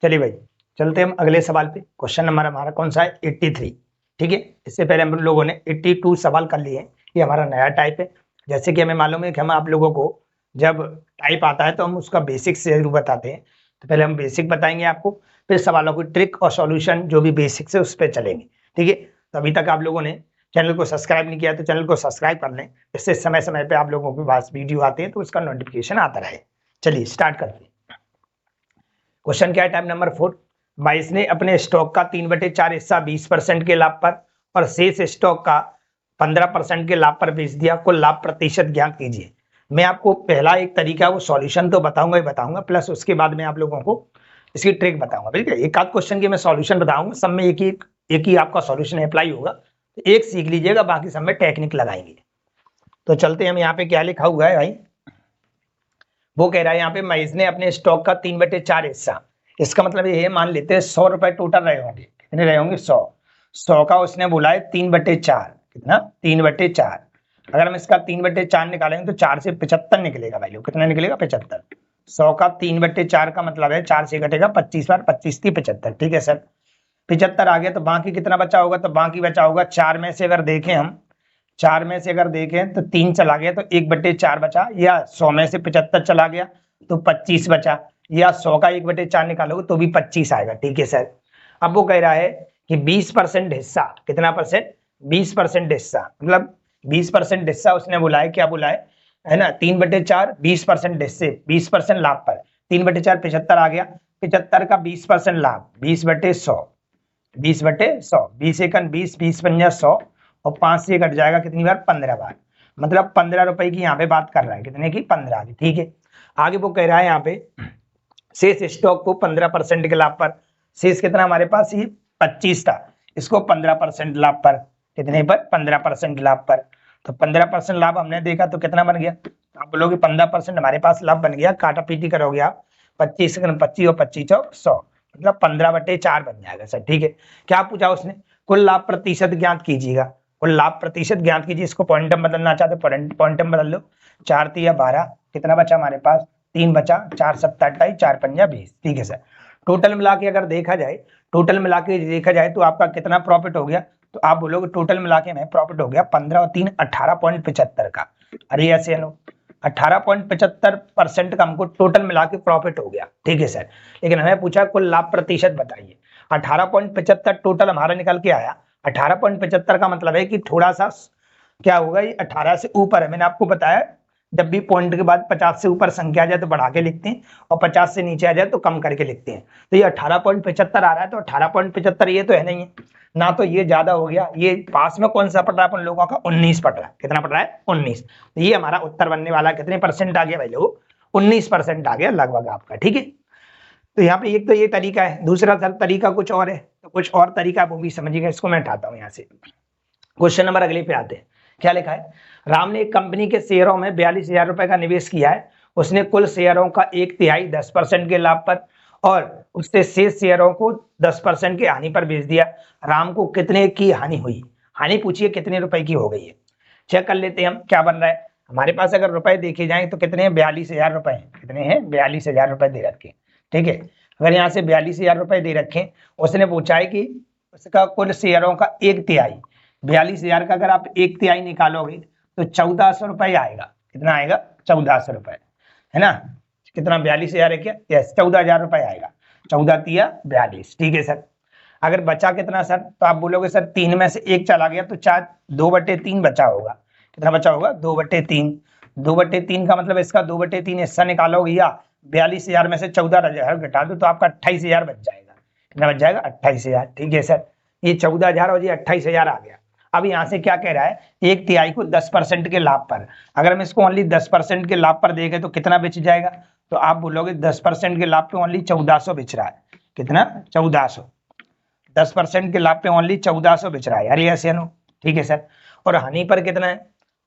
चलिए भाई चलते हम अगले सवाल पे। क्वेश्चन नंबर हमारा कौन सा है? 83। ठीक है, इससे पहले हम लोगों ने 82 सवाल कर लिए हैं। ये हमारा नया टाइप है। जैसे कि हमें मालूम है कि हम आप लोगों को जब टाइप आता है तो हम उसका बेसिक से जरूर बताते हैं। तो पहले हम बेसिक बताएंगे आपको, फिर सवालों की ट्रिक और सॉल्यूशन जो भी बेसिक से उस पर चलेंगे। ठीक है, तो अभी तक आप लोगों ने चैनल को सब्सक्राइब नहीं किया तो चैनल को सब्सक्राइब कर लें, इससे समय समय पे आप लोगों के पास वीडियो आते हैं तो उसका नोटिफिकेशन आता रहे। चलिए स्टार्ट करते हैं। क्वेश्चन क्या है? Type number 4। बाईस ने अपने स्टॉक का 3/4 हिस्सा 20% के लाभ पर और शेष स्टॉक का 15% के लाभ पर बेच दिया। कुल लाभ प्रतिशत ज्ञात कीजिए। मैं आपको पहला एक तरीका वो सॉल्यूशन तो बताऊंगा ही बताऊंगा, प्लस उसके बाद में आप लोगों को इसकी ट्रिक बताऊंगा। ठीक है, एक आध क्वेश्चन की मैं सॉल्यूशन बताऊंगा, सब में एक ही आपका सॉल्यूशन अप्लाई होगा। तो एक सीख लीजिएगा, बाकी सब में टेक्निक लगाएंगे। तो चलते हैं हम यहाँ पे क्या लिखा हुआ है भाई। वो कह रहा है यहाँ पे महेश ने अपने स्टॉक का 3/4 हिस्सा, इसका मतलब ये मान लेते हैं 100 रुपए टोटल रहे होंगे। कितने रहे होंगे? 100 का उसने बोला है 3/4। कितना? 3/4। अगर हम इसका 3/4 निकालेंगे तो 4 से 75 निकलेगा वैल्यू। कितना निकलेगा? 75। 100 का 3/4 का मतलब है 4 से घटेगा 25 बार, 25 थी 75। ठीक है सर, 75 आ गया तो बाकी कितना बचा होगा? तो बाकी बचा होगा 4 में से अगर देखें हम, 4 में से अगर देखें तो 3 चला गया तो 1/4 बचा, या 100 में से 75 चला गया तो 25 बचा, या 100 का 1/4 निकालोगे तो भी 25 आएगा। ठीक है सर, अब वो कह रहा है कि 20% हिस्सा, कितना परसेंट? 20% हिस्सा, मतलब 20% हिस्सा उसने बोला है, क्या बोला है ना? 3/4 20% हिस्से, 20% लाभ पर 3/4 75 आ गया, 75 का 20% लाभ 20/100, 20/100, 20 एकन 20, 20 पंजा 100 और 5 से कट जाएगा कितनी बार? 15 बार। मतलब 15 रुपए की यहाँ पे बात कर रहा है। कितने की? 15 की। ठीक है, आगे वो कह रहा है यहाँ पे शेष स्टॉक को 15% के लाभ पर, शेष कितना हमारे पास? ये 25 था, इसको 15% लाभ पर। कितने पर? 15% लाभ पर। तो 15% लाभ हमने देखा तो कितना बन गया? आप बोलोगे 15% हमारे पास लाभ बन गया, काटा पीटी करोगे आप, 25 और 25 और 100, मतलब 15/4 बन जाएगा सर। ठीक है, क्या पूछा उसने? कुल लाभ प्रतिशत ज्ञात कीजिएगा। कुल लाभ प्रतिशत ज्ञात कीजिए। इसको पॉइंटम बदलना चाहते पॉइंटम बदल लो। 4 3 12, कितना बचा हमारे पास? 3 बचा, 4 7 28, 4 5 20। ठीक है सर, टोटल मिला के अगर देखा जाए, टोटल मिला के देखा जाए तो आपका कितना प्रॉफिट हो गया? तो आप बोलोगे टोटल मिला के में प्रॉफिट हो गया 15 और 3 18.75 का। अरे ऐसे 18.75% का हमको टोटल मिला के प्रॉफिट हो गया। ठीक है सर, लेकिन हमें पूछा कुल लाभ प्रतिशत बताइए। 18.75 टोटल हमारा निकल के आया। 18.75 का मतलब है कि थोड़ा सा क्या होगा, ये 18 से ऊपर है। मैंने आपको बताया जब भी पॉइंट के बाद 50 से ऊपर संख्या आ जाए तो बढ़ा के लिखते हैं, और 50 से नीचे आ जाए तो कम करके लिखते हैं। तो ये 18.75 आ रहा है, तो 18.75 ये तो है नहीं है ना, तो ये ज्यादा हो गया। ये पास में कौन सा पड़ रहा है अपन लोगों का? 19 पड़ रहा है। कितना पड़ रहा है? 19। तो ये हमारा उत्तर बनने वाला कितने परसेंट आ गया भाई लोग? 19% आ गया लगभग आपका। ठीक है, तो यहाँ पे एक तो ये तरीका है, दूसरा तरीका कुछ और है, तो कुछ और तरीका वो भी समझिएगा। इसको मैं उठाता हूँ यहाँ से। क्वेश्चन नंबर अगले पे आते हैं। क्या लिखा है? राम ने एक कंपनी के शेयरों में 42,000 रुपए का निवेश किया है। उसने कुल शेयरों का 1/3 10% के लाभ पर और उससे शेष शेयरों को 10% की हानि पर बेच दिया। राम को कितने की हानि हुई? हानि पूछिए कितने रुपए की हो गई है। चेक कर लेते हैं हम क्या बन रहा है हमारे पास। अगर रुपए देखे जाए तो कितने हैं? 42,000 रुपए हैं। कितने हैं? 42,000 रुपए दे रखे। ठीक है, अगर यहाँ से 42,000 रुपए दे रखे, उसने पूछा है कि उसका कुल शेयरों का 1/3, 42,000 का अगर आप 1/3 निकालोगे तो 1400 रुपए आएगा। कितना आएगा? 1400 रुपए, है ना? कितना? 42,000 है क्या? यस, 14,000 रुपए आएगा। 14 तिया 42। ठीक है सर, अगर बचा कितना सर? तो आप बोलोगे सर 3 में से 1 चला गया तो 2/3 बचा होगा। कितना बचा होगा? 2/3। 2/3 का मतलब इसका 2/3 हिस्सा निकालोगे, या 42,000 में से 14,000 घटा दो तो आपका 28,000 बच जाएगा। कितना बच जाएगा? 28,000। ठीक है सर, ये 14,000 और ये 28,000 आ गया। अब यहाँ से क्या कह रहा है? 1/3 को 10% के लाभ पर। अगर हम इसको ओनली 10% के लाभ पर देखें तो कितना बच जाएगा? तो आप बोलोगे 10% के लाभ पे ओनली 1400 बच रहा है। कितना? 1400। 10% के लाभ पे ओनली 1400 बच रहा है यार, ऐसे नो। ठीक है सर, और हानि पर कितना है?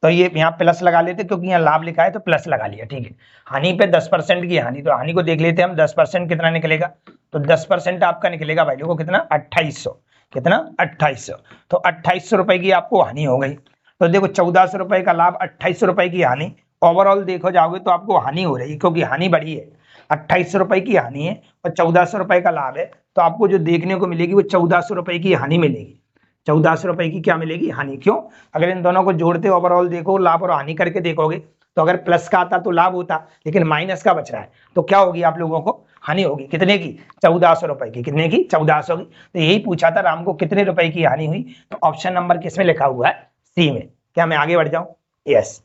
तो ये यहाँ प्लस लगा लेते क्योंकि यहाँ लाभ लिखा है तो प्लस लगा लिया। ठीक है, हानि पे 10% की हानि, तो हानि को देख लेते हैं हम। 10% कितना निकलेगा? तो 10% आपका निकलेगा भाई लोगों कितना? 2800। कितना? 2800। तो 2800 रुपए की आपको हानि हो गई। तो देखो 1400 रुपए का लाभ, 2800 रुपए की हानि, ओवरऑल देखो जाओगे तो आपको हानि हो रही है क्योंकि हानि बढ़ी है। 2800 रुपए की हानि है और 1400 रुपए का लाभ है, तो आपको जो देखने को मिलेगी वो 1400 रुपए की हानि मिलेगी। 1400 रुपए की क्या मिलेगी? हानि। क्यों? अगर इन दोनों को जोड़ते ओवरऑल देखो, लाभ और हानि करके देखोगे, तो अगर प्लस का आता तो लाभ होता, लेकिन माइनस का बच रहा है, तो क्या होगी आप लोगों को? हानि होगी। कितने की? 1400 रुपए की। कितने की? 1400 की। तो यही पूछा था, राम को कितने रुपए की हानि हुई, तो ऑप्शन नंबर किसमें लिखा हुआ है? सी में। क्या मैं आगे बढ़ जाऊं? यस।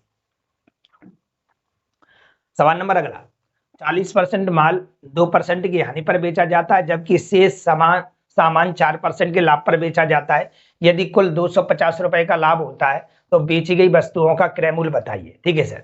सवाल नंबर अगला, 40% माल 2% की हानि पर बेचा जाता है, जबकि शेष सामान 4% के लाभ पर बेचा जाता है। यदि कुल 250 रुपए का लाभ होता है तो बेची गई वस्तुओं का क्रय मूल्य बताइए। ठीक है सर,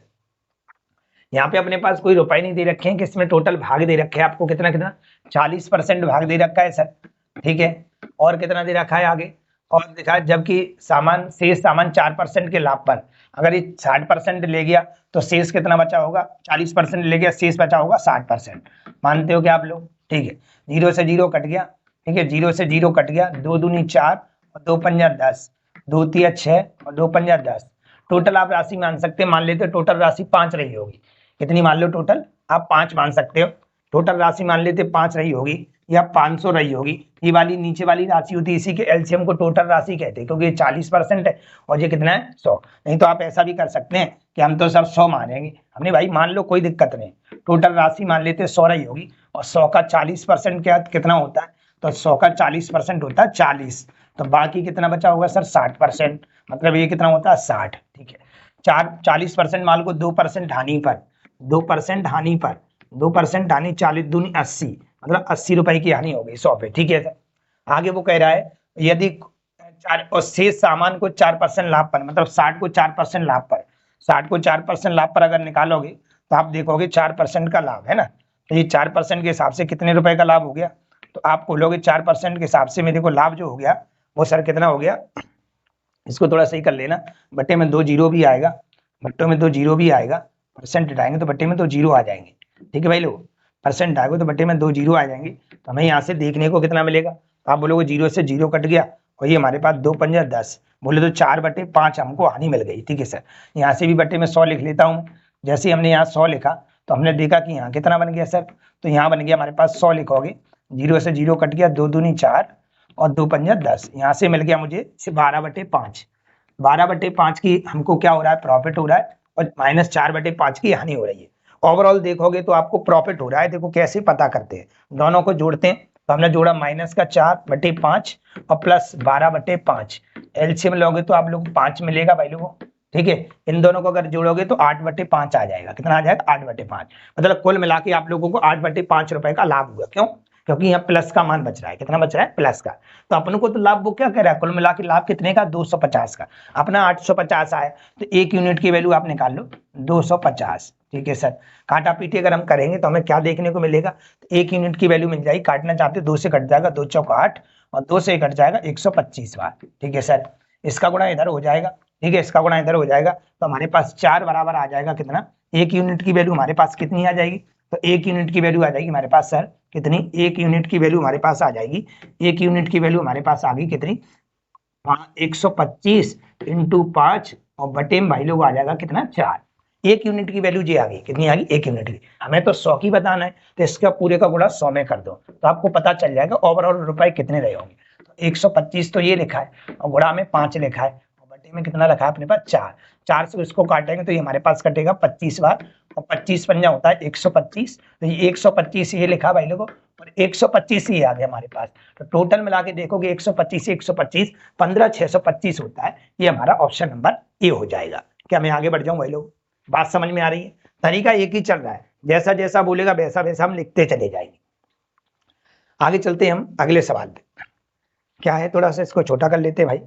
यहाँ पे अपने पास कोई रुपए नहीं दे रखे हैं, कि इसमें टोटल भाग दे रखे हैं आपको कितना कितना? 40% भाग दे रखा है सर। ठीक है, और कितना दे रखा है आगे? और देखा, जबकि शेष सामान 4% के लाभ पर, अगर ये 60% ले गया तो शेष कितना बचा होगा? 40% ले गया, शेष बचा होगा 60%। मानते हो क्या आप लोग? ठीक है, 0 से 0 कट गया। ठीक है, 0 से 0 कट गया, 2 दूनी 4 और 2 पंजा 10, 2 तिया 6 और 2 पंजा 10। टोटल आप राशि मान सकते हैं, मान लेते हो टोटल राशि 5 रही होगी। कितनी मान लो टोटल? आप 5 मान सकते हो। टोटल राशि मान लेते 5 रही होगी या 500 रही होगी। ये वाली नीचे वाली राशि होती है, इसी के एलसीएम को टोटल राशि कहते हैं, क्योंकि ये 40% है और ये कितना है? 100। नहीं तो आप ऐसा भी कर सकते हैं कि हम तो सर 100 मानेंगे। हमने भाई मान लो, कोई दिक्कत नहीं। टोटल राशि मान लेते 100 रही होगी और 100 का 40% क्या कितना होता है? तो 100 का 40% होता है 40। तो बाकी कितना बचा होगा सर? 60%। मतलब ये कितना होता है? 60। ठीक है, 40% माल को 2% हानि पर, 2% हानि पर, 2% हानि, 40 दूनी 80, मतलब 80 रुपए की हानि हो गई 100 पे। ठीक है सर, आगे वो कह रहा है यदि और शेष सामान को 4% लाभ पर, मतलब 60 को 4% लाभ पर, 60 को 4% लाभ पर अगर निकालोगे तो आप देखोगे 4% का लाभ है ना। तो ये 4% के हिसाब से कितने रुपए का लाभ हो गया? तो आप बोलोगे 4% के हिसाब से मेरे को लाभ जो हो गया वो सर कितना हो गया? इसको थोड़ा सही कर लेना, बट्टे में 2 जीरो भी आएगा, बट्टों में 2 जीरो भी आएगा। परसेंट हटाएंगे तो बट्टे में 2 जीरो आ जाएंगे। ठीक है भाई लोग, परसेंट आएगा तो बट्टे में 2 जीरो आ जाएंगे। तो हमें यहाँ से देखने को कितना मिलेगा? तो आप बोलोगे 0 से 0 कट गया और ये हमारे पास 2 पंजा 10, बोले तो 4/5 हमको हानि मिल गई। ठीक है सर, यहाँ से भी बट्टे में 100 लिख लेता हूँ। जैसे ही हमने यहाँ 100 लिखा तो हमने देखा कि यहाँ कितना बन गया सर? तो यहाँ बन गया हमारे पास 100 लिखोगे, 0 से 0 कट गया, 2 दूनी 4 और 2 पंजा 10, यहाँ से मिल गया मुझे 12/5। 12/5 की हमको क्या हो रहा है? प्रॉफिट हो रहा है, और -4/5 की हानि हो रही है। ओवरऑल देखोगे तो आपको प्रॉफिट हो रहा है। देखो कैसे पता करते हैं, दोनों को जोड़ते हैं। तो हमने जोड़ा -4/5 और प्लस 12/5, एलसीएम लोगे तो आप लोग 5 मिलेगा भाई लोगों। ठीक है, इन दोनों को अगर जोड़ोगे तो 8/5 आ जाएगा। कितना आ जाएगा? 8/5। मतलब कुल मिला के आप लोगों को 8/5 रुपए का लाभ हुआ। क्यों? क्योंकि यहाँ प्लस का मान बच रहा है। कितना बच रहा है? प्लस का। तो अपन को तो लाभ वो क्या कह रहा है? कुल मिला के लाभ कितने का? 250 का। अपना 850 आया तो 1 यूनिट की वैल्यू आप निकाल लो, 250। ठीक है सर, काटा पीटी अगर हम करेंगे तो हमें क्या देखने को मिलेगा? तो 1 यूनिट की वैल्यू मिल जाएगी। काटना चाहते 2 से कट जाएगा, 2 चौक 8 और 2 से कट जाएगा 125 बार। ठीक है सर, इसका गुणा इधर हो जाएगा। ठीक है, इसका गुणा इधर हो जाएगा तो हमारे पास 4 बराबर आ जाएगा कितना? 1 यूनिट की वैल्यू हमारे पास कितनी आ जाएगी? तो 1 यूनिट की वैल्यू आ जाएगी हमारे पास सर कितनी? 1 यूनिट की वैल्यू हमारे पास आ जाएगी, 1 यूनिट की वैल्यू हमारे पास आ गई कितनी? 125 × 5 और बटे में भाई लोग आ जाएगा कितना? 4। 1 यूनिट की वैल्यू जी आ गई। कितनी आ गई? 1 यूनिट की। हमें तो 100 की बताना है, तो इसका पूरे का गुणा 100 में कर दो तो आपको पता चल जाएगा ओवरऑल रुपए कितने रहे होंगे। तो 125 तो ये लिखा है और गुणा में 5 लिखा है और बटे में कितना लिखा है अपने पास? 4। 4 से इसको काटेंगे तो ये हमारे पास कटेगा 25 बार और 25 पंजा होता है 125। तो ये 125 ये लिखा भाई लोगों और 125 ही आ गया हमारे पास। तो टोटल मिला के देखोगे 125 से 125 15,625 होता है। ये हमारा ऑप्शन नंबर ए हो जाएगा। क्या मैं आगे बढ़ जाऊं भाई लोग? बात समझ में आ रही है? तरीका एक ही चल रहा है, जैसा जैसा बोलेगा वैसा वैसा हम लिखते चले जाएंगे। आगे चलते हैं हम अगले सवाल पे। क्या है, थोड़ा सा इसको छोटा कर लेते हैं भाई।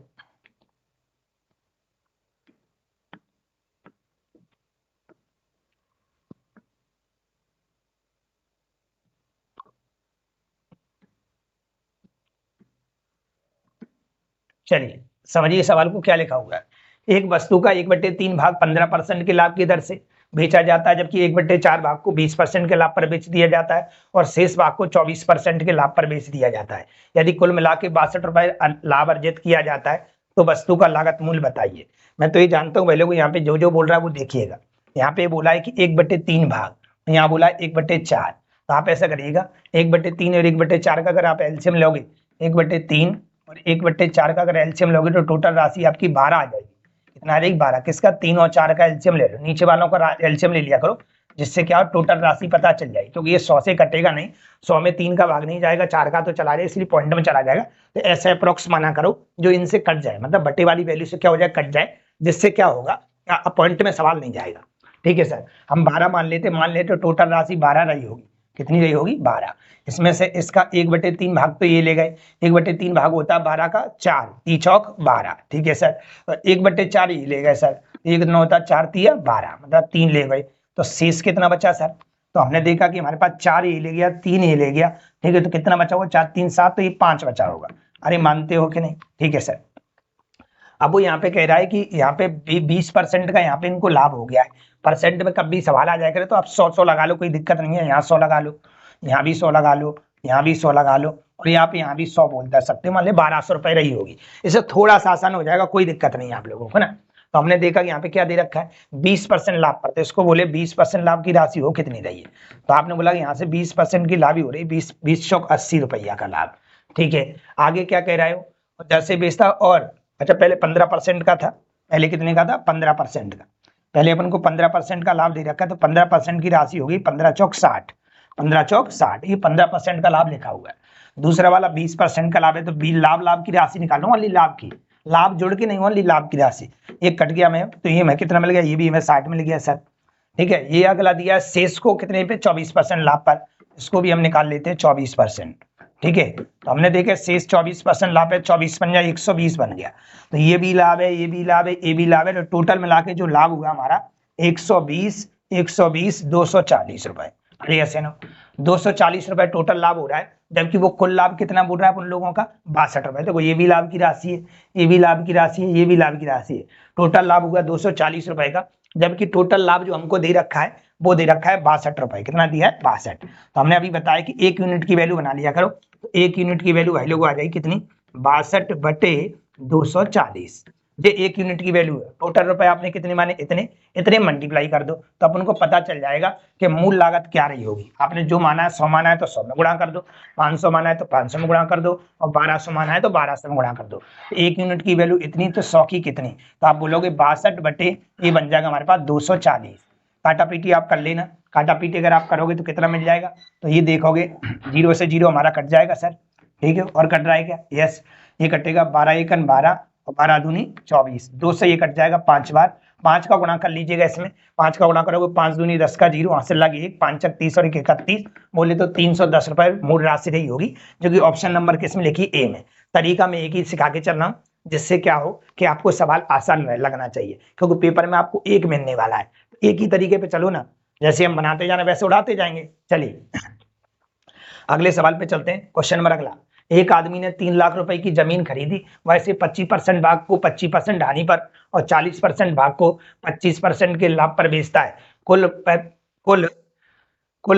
चलिए समझिए सवाल को, क्या लिखा हुआ है। एक वस्तु का 1/3 भाग 15% के लाभ की दर से बेचा जाता है, जबकि 1/4 भाग को 20% के लाभ पर बेच दिया जाता है और शेष भाग को 24% के लाभ पर बेच दिया जाता है। यदि कुल मिला के 62 रुपए लाभ अर्जित किया जाता है तो वस्तु का लागत मूल्य बताइए। मैं तो ये जानता हूँ पहले को, यहाँ पे जो जो बोल रहा है वो देखिएगा। यहाँ पे बोला है कि 1/3 भाग, यहाँ बोला है 1/4। तो आप ऐसा करिएगा 1/3 और 1/4 का अगर आप एलसीएम लोगे, 1/3 और 1/4 का अगर एलसीएम लोगे तो टोटल राशि आपकी 12 आ जाएगी। कितना आ जाएगी? 12। किसका? 3 और 4 का एलसीएम ले लो, नीचे वालों का एलसीएम ले लिया करो, जिससे क्या टोटल राशि पता चल जाएगी, क्योंकि ये 100 से कटेगा नहीं, 100 में 3 का भाग नहीं जाएगा, 4 का तो चला जाएगा, इसलिए पॉइंट में चला जाएगा। तो ऐसे अप्रोक्स माना करो जो इनसे कट जाए, मतलब बटे वाली वैल्यू से क्या हो जाए, कट जाए, जिससे क्या होगा, पॉइंट में सवाल नहीं जाएगा। ठीक है सर, हम 12 मान लेते तो टोटल राशि 12 रही होगी। कितनी रही होगी? 12। इसमें से इसका 1/3 भाग तो ये ले गए, 1/3 भाग होता है 12 का 4, 3 चौक 12। ठीक है सर, 1/4 ये ले गए सर, 1 कितना होता है, 4 3 12, मतलब 3 ले गए। तो शेष कितना बचा सर? तो हमने देखा कि हमारे पास 4 ये ले गया, 3 ये ले गया। ठीक है, तो कितना बचा होगा? 4 3 7, तो ये 5 बचा होगा। अरे मानते हो कि नहीं? ठीक है सर, अब वो यहाँ पे कह रहा है कि यहाँ पे 20% का यहाँ पे इनको लाभ हो गया है। परसेंट में कभी सवाल आ जाए करे तो आप 100 लगा लो, कोई दिक्कत नहीं है। यहाँ 100 लगा लो, यहाँ भी 100 लगा लो, यहाँ भी 100 लगा लो, और यहाँ भी 100 बोलता सकते हो। मान ली 1200 रुपए रही होगी, इससे थोड़ा सा आसान हो जाएगा, कोई दिक्कत नहीं है आप लोगों को ना। तो हमने देखा कि यहाँ पे क्या दे रखा है, 20% लाभ पर, तो इसको बोले 20% लाभ की राशि हो कितनी रही है। तो आपने बोला यहाँ से 20% की लाभ ही हो रही, 20 चौक 80 रुपया का लाभ। ठीक है, आगे क्या कह रहा है, जैसे बेचता और अच्छा पहले 15% का था, पहले कितने का था? 15% का। पहले अपन को 15% का लाभ दे रखा है, तो 15% की राशि होगी 15 चौक 60, 15 चौक 60, ये 15% का लाभ लिखा हुआ है। दूसरा वाला 20% का लाभ है, तो लाभ की राशि निकालो, ओनली लाभ की, लाभ जोड़ के नहीं, ओनली लाभ की राशि। ये कट गया मैं, तो ये मैं कितना मिल गया? ये भी हमें 60 मिल गया सर। ठीक है, ये अगला दिया शेष को कितने पे? 24% लाभ पर, इसको भी हम निकाल लेते हैं 24%। ठीक है, तो हमने देखे शेष 24% लाभ है, 24 बन गया, 120 बन गया। तो ये भी लाभ है, ये भी लाभ है, ये भी लाभ है, तो टोटल मिला के जो लाभ हुआ हमारा 120 240 रुपए। अरे ऐसे ना, 240 रुपए टोटल लाभ हो रहा है, जबकि वो कुल लाभ कितना बोल रहा है उन लोगों का? 62 रुपए। देखो ये भी लाभ की राशि है, ये भी लाभ की राशि है, ये भी लाभ की राशि है। टोटल लाभ हुआ 240 रुपए का, जबकि टोटल लाभ जो हमको दे रखा है वो दे रखा है 62 रुपए। कितना दिया है? 62। तो हमने अभी बताया कि 1 यूनिट की वैल्यू बना लिया करो, तो 1 यूनिट की वैल्यू भाई लोग आ जाएगी कितनी? 62/240। ये 1 यूनिट की वैल्यू है। टोटल रुपए आपने कितने माने? इतने, इतने मल्टीप्लाई कर दो, तो अपन को पता चल जाएगा कि मूल लागत क्या रही होगी। आपने जो माना है 100 माना है तो 100 में गुणा कर दो, 500 माना है तो 500 में गुणा कर दो, और 1200 माना है तो 1200 में गुणा कर दो। 1 यूनिट की वैल्यू इतनी, तो 100 की कितनी? तो आप बोलोगे 62 ये बन जाएगा हमारे पास 240। काटा पीटी आप कर लेना, काटा पीटी अगर आप करोगे तो कितना मिल जाएगा? तो ये देखोगे 0 से 0 हमारा कट जाएगा सर। ठीक है, और कट रहा है क्या? यस, ये कटेगा 12 एकन 12 और 12 दूनी 24, 2 से ये कट जाएगा 5 बार। 5 का गुणा कर लीजिएगा इसमें, 5 का गुणा करोगे 5 दूनी 10 का 0, हासिल लगी 1, 5 चक 30 और 1 31, बोले तो 310 रुपए मूल राशि रही होगी, जो कि ऑप्शन नंबर किसमें लिखी? ए में। तरीका मैं एक ही सिखा के चल रहा हूँ, जिससे क्या हो कि आपको सवाल आसान लगना चाहिए, क्योंकि पेपर में आपको एक मिलने वाला है। एक ही तरीके पे चलो ना, जैसे हम बनाते जाना वैसे उड़ाते जाएंगे। चलिए अगले सवाल पे चलते हैं। क्वेश्चन नंबर अगला, एक आदमी ने 3 लाख रुपए की जमीन खरीदी, वैसे 25% भाग को 25% हानि पर और 40% भाग को 25% के लाभ पर बेचता है। कुल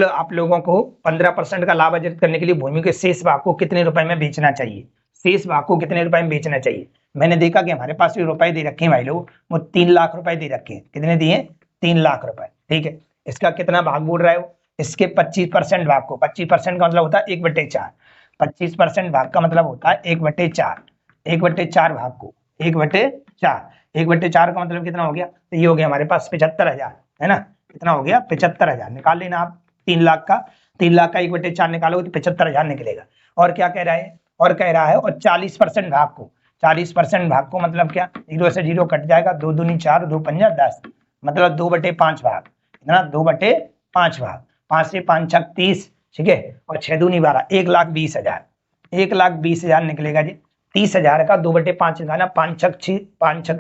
आप लोगों को 15% का लाभ अर्जित करने के लिए भूमि के शेष भाग को कितने रुपए में बेचना चाहिए? शेष भाग को कितने रुपए में बेचना चाहिए? मैंने देखा कि हमारे पास जो रुपए दे रखे हैं भाई लोग, वो 3 लाख रुपए दे रखे हैं। कितने दिए? 3 लाख रुपए। ठीक है, इसका कितना भाग बोल रहा है वो? इसके 25% भाग को, 25% का मतलब होता है 1/4, 25% भाग का मतलब होता है 1/4, 1/4 भाग को 1/4, 1/4 का मतलब कितना हो गया? तो ये हो गया हमारे पास 75,000, है ना? कितना हो गया? 75,000। निकाल लेना आप 3 लाख का, 3 लाख का 1/4 निकालोगे तो 75,000 निकलेगा। और क्या कह रहा है? और कह रहा है और 40% भाग को, 40% भाग को मतलब क्या? 0 से 0 कट जाएगा, 2 दूनी 4, 2 पंजा 10, मतलब 2/5 भाग। कितना? 2/5 भाग। 5 से 5 छक 30, ठीक है, और 6 दूनी 12, 1,20,000, 1,20,000 निकलेगा जी। 30,000 का 2/5 निकालना, 5 छक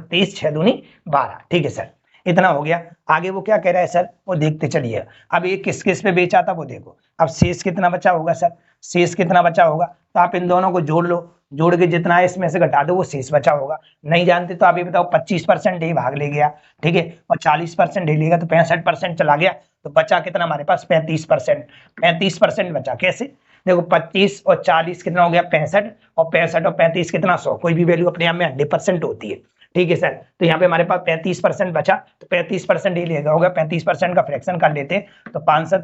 30, 6 दूनी 12। ठीक है सर, इतना हो गया। आगे वो क्या कह रहा है सर, वो देखते चलिए। अब ये किस किस पे बेचा था वो देखो। अब शेष कितना बचा होगा सर? शेष कितना बचा होगा? तो आप इन दोनों को जोड़ लो, जोड़ के जितना है इसमें से घटा दो, वो शेष बचा होगा। नहीं जानते तो आप ये बताओ, 25% ही भाग ले गया, ठीक है, और 40% ही लेगा तो 65% चला गया, तो बचा कितना हमारे पास? 35%। 35% बचा। कैसे? देखो 25 और 40 कितना हो गया? 65, और 65 और 35 कितना? 100। कोई भी वैल्यू अपने आप में 100% होती है, ठीक है सर। तो यहाँ पे हमारे पास 35% बचा, तो 35% ही लेगा होगा, 35% का फ्रैक्शन कर लेते हैं तो 5 से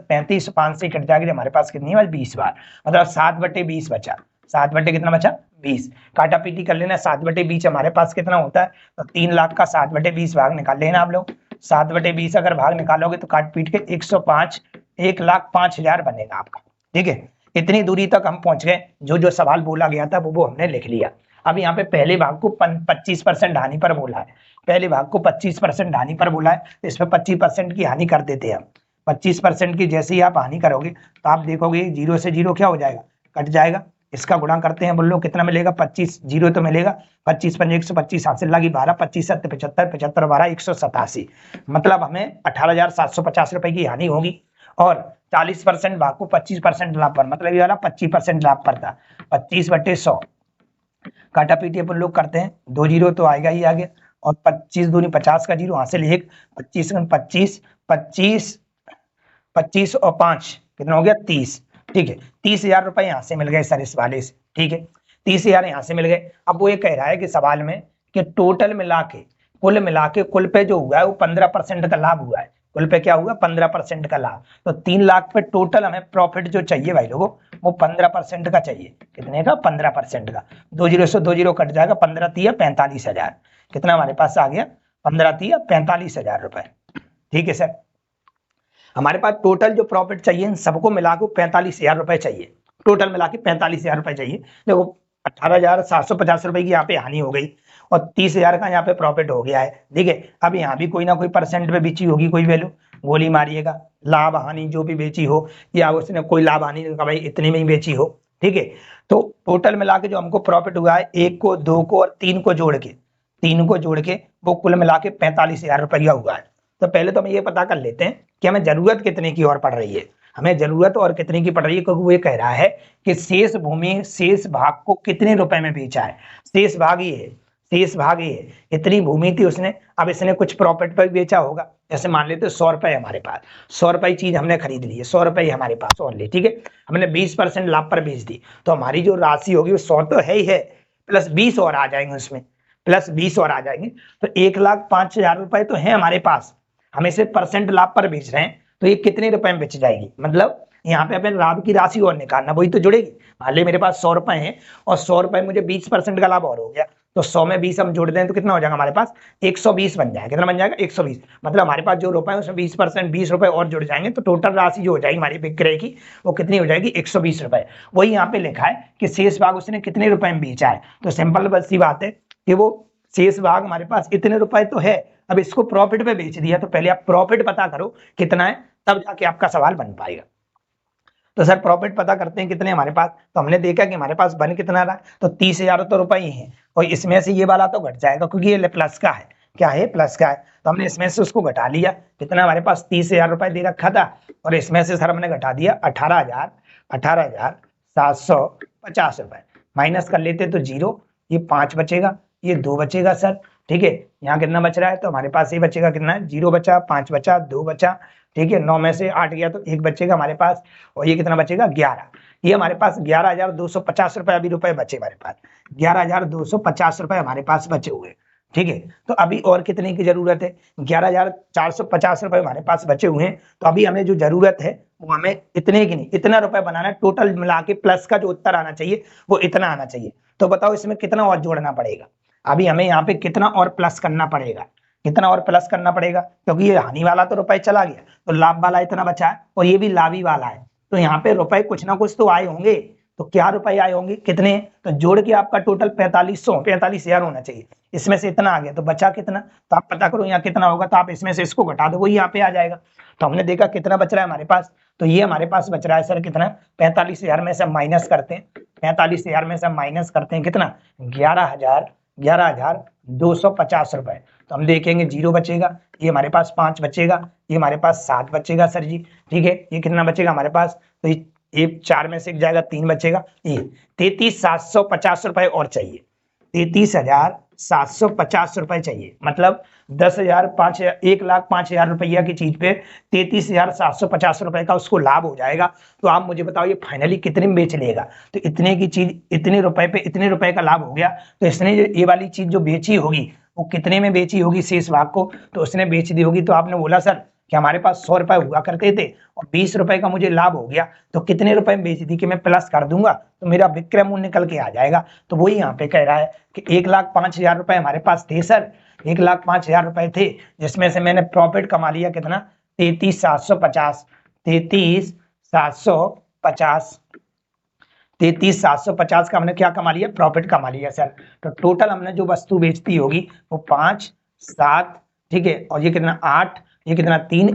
5 से कट जाएगी, हमारे पास कितनी बार 20 बार, मतलब 7/20 बचा। 7 कितना बचा 20, काटा पीटी कर लेना। 7/20 हमारे पास कितना होता है, तो 3 लाख का 7/20 भाग निकाल लेना आप लोग। 7/20 अगर भाग निकालोगे तो काट पीट के 105, 1,05,000 बनेगा आपका। ठीक है, इतनी दूरी तक हम पहुंच गए। जो जो सवाल बोला गया था वो हमने लिख लिया। अब यहाँ पे पहले भाग को 25% हानि पर बोला है, पहले भाग को 25% हानि पर बोला है, तो इसमें 25% की हानि कर देते हैं हम। 25% की जैसे ही आप हानि करोगे तो आप देखोगे 0 से 0 क्या हो जाएगा, कट जाएगा। इसका गुणा करते हैं, बोल लो कितना मिलेगा, 25, 0 तो मिलेगा, 25 पंजे 125, हाथ से लगी 12, 25 7 75, 75 12 187, मतलब हमें 18,750 रुपए की हानि होगी। और 40% भाग को 25% लाभ पर, मतलब ये वाला 25% लाभ पर था। 25/100 काटा पीटी अपन लोग करते हैं, 2 0 तो आएगा ही आगे, और 25 दूनी 50 का 0 हासिल 1, 25 25 25 25 और 5 कितना हो गया 30। ठीक है, 30,000 रुपए यहाँ से मिल गए सर इस वाले से। ठीक है, 30,000 यहाँ से मिल गए। अब वो ये कह रहा है कि सवाल में कि टोटल मिला के कुल पे जो हुआ है वो 15% का लाभ हुआ है। कुल पे क्या हुआ, 15% का लाभ। तो 3 लाख पे टोटल हमें प्रॉफिट जो चाहिए भाई लोगों, वो 15% का चाहिए। कितने का, 15% का। 2 0 से 2 0 कट जाएगा, 15 3 45,000। कितना हमारे पास आ गया, 15 3 45,000 रुपए। ठीक है सर, हमारे पास टोटल जो प्रॉफिट चाहिए इन सबको मिला के 45,000 रुपए चाहिए। टोटल मिला के 45,000 रुपए चाहिए। देखो 18,750 रुपए की यहाँ पे हानि हो गई और 30,000 का यहाँ पे प्रॉफिट हो गया है। ठीक है, अब यहाँ भी कोई ना कोई परसेंट पे बेची होगी कोई वैल्यू, गोली मारिएगा। लाभ हानि जो भी बेची हो, या उसने कोई लाभ हानि भाई इतने में ही बेची हो। ठीक है, तो टोटल मिला के जो हमको प्रॉफिट हुआ है, 1 को 2 को और 3 को जोड़ के वो कुल मिला के 45,000 रुपया हुआ है। तो पहले तो हम ये पता कर लेते हैं कि हमें जरूरत कितने की और पड़ रही है। हमें जरूरत और कितने की पड़ रही है, क्योंकि वो ये कह रहा है कि शेष भूमि शेष भाग को कितने रुपए में बेचा है। शेष भाग ये है, शेष भाग ये है, इतनी भूमि थी उसने, अब इसने कुछ प्रॉफिट पर बेचा होगा। जैसे मान लेते 100 रुपए हमारे पास, 100 रुपए चीज हमने खरीद ली है, 100 रुपए हमारे पास और ली। ठीक है, हमने 20% लाभ पर बेच दी, तो हमारी जो राशि होगी वो 100 तो है ही है, प्लस 20 और आ जाएंगे उसमें, प्लस 20 और आ जाएंगे। तो 1,05,000 रुपए तो है हमारे पास, हम इसे परसेंट लाभ पर बेच रहे हैं, तो ये कितने रुपए में बेच जाएगी। मतलब यहाँ पे अपन लाभ की राशि और निकालना, वही तो जुड़ेगी। मान ली मेरे पास 100 रुपए हैं और 100 रुपए मुझे 20% का लाभ और हो गया, तो 100 में 20 हम जोड़ दें तो कितना हो जाएगा हमारे पास, 120 बन जाएगा। कितना बन जाएगा, 120। मतलब हमारे पास जो रुपए है उसमें 20% 20 रुपए और जुड़ जाएंगे, तो टोटल राशि जो हो जाएगी हमारी विक्रय की वो कितनी हो जाएगी, 120 रुपए। वही यहाँ पे लिखा है कि शेष भाग उसने कितने रुपए में बेचा है। तो सिंपल बस सी बात है कि वो शेष भाग हमारे पास इतने रुपए तो है, अब इसको प्रॉफिट पे बेच दिया, तो पहले आप प्रॉफिट पता करो कितना है, तब जाके आपका सवाल बन पाएगा। तो सर प्रॉफिट पता करते हैं कितने हमारे पास, तो हमने देखा कि हमारे पास बन कितना रहा, तो 30,000 तो रुपए ही है, और इसमें से ये वाला तो घट जाएगा क्योंकि ये प्लस का है। क्या है, प्लस का है, तो हमने इसमें से उसको घटा लिया। कितना हमारे पास 30,000 रुपए दे रखा था, और इसमें से सर हमने घटा दिया 18,750 रुपए। माइनस कर लेते तो 0, ये 5 बचेगा, ये 2 बचेगा सर। ठीक है, यहाँ कितना बच रहा है, तो हमारे पास ये बचेगा, कितना है, 0 बचा, 5 बचा, 2 बचा। ठीक है, 9 में से 8 गया तो 1 बचेगा हमारे पास, और ये कितना बचेगा 11। ये हमारे पास 11,250 रुपए अभी रुपए बचे हमारे पास, 11,250 रुपए हमारे पास बचे हुए। ठीक है, तो अभी और कितने की जरूरत है, 11,450 रुपए हमारे पास बचे हुए हैं। तो अभी हमें जो जरूरत है वो हमें इतने की नहीं, इतना रुपए बनाना है। टोटल मिला के प्लस का जो उत्तर आना चाहिए वो इतना आना चाहिए। तो बताओ इसमें कितना और जोड़ना पड़ेगा, अभी हमें यहाँ पे कितना और प्लस करना पड़ेगा, कितना और प्लस करना पड़ेगा, क्योंकि ये हानि वाला तो रुपए चला गया, तो लाभ वाला इतना बचा है, और ये भी लाभी वाला है, तो यहाँ पे रुपए कुछ ना कुछ तो आए होंगे। तो क्या रुपए आए होंगे, कितने, तो जोड़ के आपका टोटल 45,000 होना चाहिए। इसमें से इतना आ गया, तो बचा कितना, तो आप पता करो यहाँ कितना होगा, तो आप इसमें से इसको घटा दो, वही यहाँ पे आ जाएगा। तो हमने देखा कितना बच रहा है हमारे पास, तो ये हमारे पास बच रहा है सर कितना, 45,000 में से माइनस करते हैं, 45,000 में से माइनस करते हैं कितना, 11,250 रुपए। तो हम देखेंगे 0 बचेगा, ये हमारे पास 5 बचेगा, ये हमारे पास 7 बचेगा सर जी। ठीक है, ये कितना बचेगा हमारे पास, तो ये 4 में से एक जाएगा, 3 बचेगा, ये 33,750 रुपए और चाहिए, 33,750 रुपए चाहिए। मतलब 1,05,000 रुपया की चीज पे 33,750 रुपए का उसको लाभ हो जाएगा। तो आप मुझे बताओ ये फाइनली कितने में बेच लेगा, तो इतने की चीज इतने रुपए पे इतने रुपए का लाभ हो गया, तो इसने ये वाली चीज जो बेची होगी वो कितने में बेची होगी शेष भाग को, तो उसने बेच दी होगी। तो आपने बोला सर कि हमारे पास 100 रुपए हुआ करते थे और 20 रुपए का मुझे लाभ हो गया, तो कितने रुपए में बेच दी कि मैं प्लस कर दूंगा तो मेरा विक्रय मूल्य निकल के आ जाएगा। तो वही यहाँ पे कह रहा है कि 1,05,000 रुपए हमारे पास थे सर, 1,05,000 रुपए थे, जिसमें से मैंने प्रॉफिट कमा लिया कितना, 33,750, 33,750, 33,750 का हमने क्या कमा लिया, प्रॉफिट कमा लिया सर। तो टोटल हमने जो वस्तु बेचती होगी वो 5, 7, ठीक है, और ये कितना 8, ये कितना 3,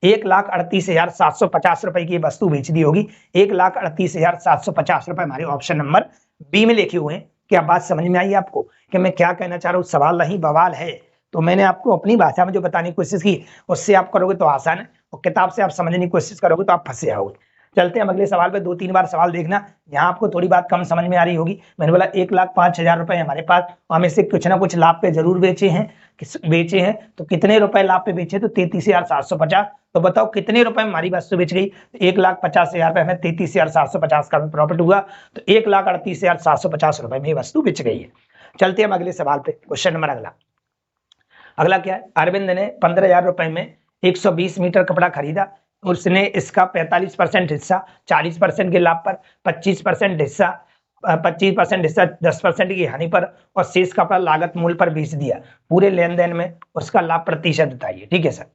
1,38,750 रुपए की वस्तु बेच दी होगी। 1,38,750 रुपए हमारे ऑप्शन नंबर बी में लिखे हुए हैं। क्या बात समझ में आई आपको कि मैं क्या कहना चाह रहा हूँ? सवाल नहीं बवाल है। तो मैंने आपको अपनी भाषा में जो बताने की कोशिश की उससे आप करोगे तो आसान है, और किताब से आप समझने की कोशिश करोगे तो आप फंसे जाओगे। चलते हैं अगले सवाल पे, 2-3 बार सवाल देखना, यहाँ आपको थोड़ी बात कम समझ में आ रही होगी। मैंने बोला 1,05,000 रुपए हमारे पास, हम इसे कुछ ना कुछ लाभ पे जरूर बेचे हैं, तो कितने रुपए लाभ पे बेचे, तो 33,750। तो बताओ कितने रुपए में हमारी वस्तु बेच गई, तो 1,50,000 रुपए में 33,750 का प्रॉफिट हुआ, तो 1,38,750 रुपए में वस्तु बेच गई है। चलते हैं अगले सवाल पे, क्वेश्चन नंबर अगला क्या है, अरविंद ने 15,000 रुपए में 120 मीटर कपड़ा खरीदा, उसने इसका 45% हिस्सा 40% के लाभ पर, 25% हिस्सा 10% की हानि पर और शेष कपड़ा लागत मूल्य पर बेच दिया। पूरे लेन देन में उसका लाभ प्रतिशत बताइए। ठीक है सर,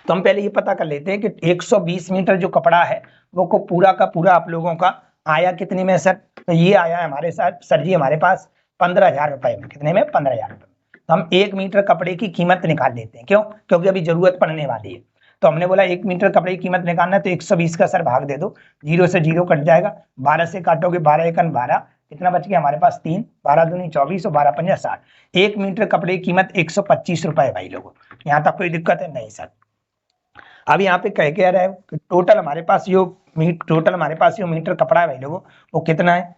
तो हम पहले ये पता कर लेते हैं कि 120 मीटर जो कपड़ा है वो को पूरा का पूरा आप लोगों का आया कितने में सर, तो ये आया हमारे साथ सर जी हमारे पास 15,000 रुपए में। कितने में, 15,000 रुपए में। तो हम 1 मीटर कपड़े की कीमत निकाल लेते हैं, क्यों, क्योंकि अभी जरूरत पड़ने वाली है। तो हमने बोला 1 मीटर कपड़े की कीमत निकालना है, तो 120 का सर भाग दे दो, 0 से 0 कट जाएगा, 12 से काटोगे 12 एकन 12, कितना बच गया हमारे पास 3, 12 दूनी 24 और 12 पंजा 60। 1 मीटर कपड़े की कीमत 125 रुपए है भाई लोगों, यहाँ तक कोई दिक्कत है नहीं सर। अब यहाँ पे कह के रहा है कि टोटल हमारे पास जो मीटर कपड़ा है भाई लोगों वो कितना है,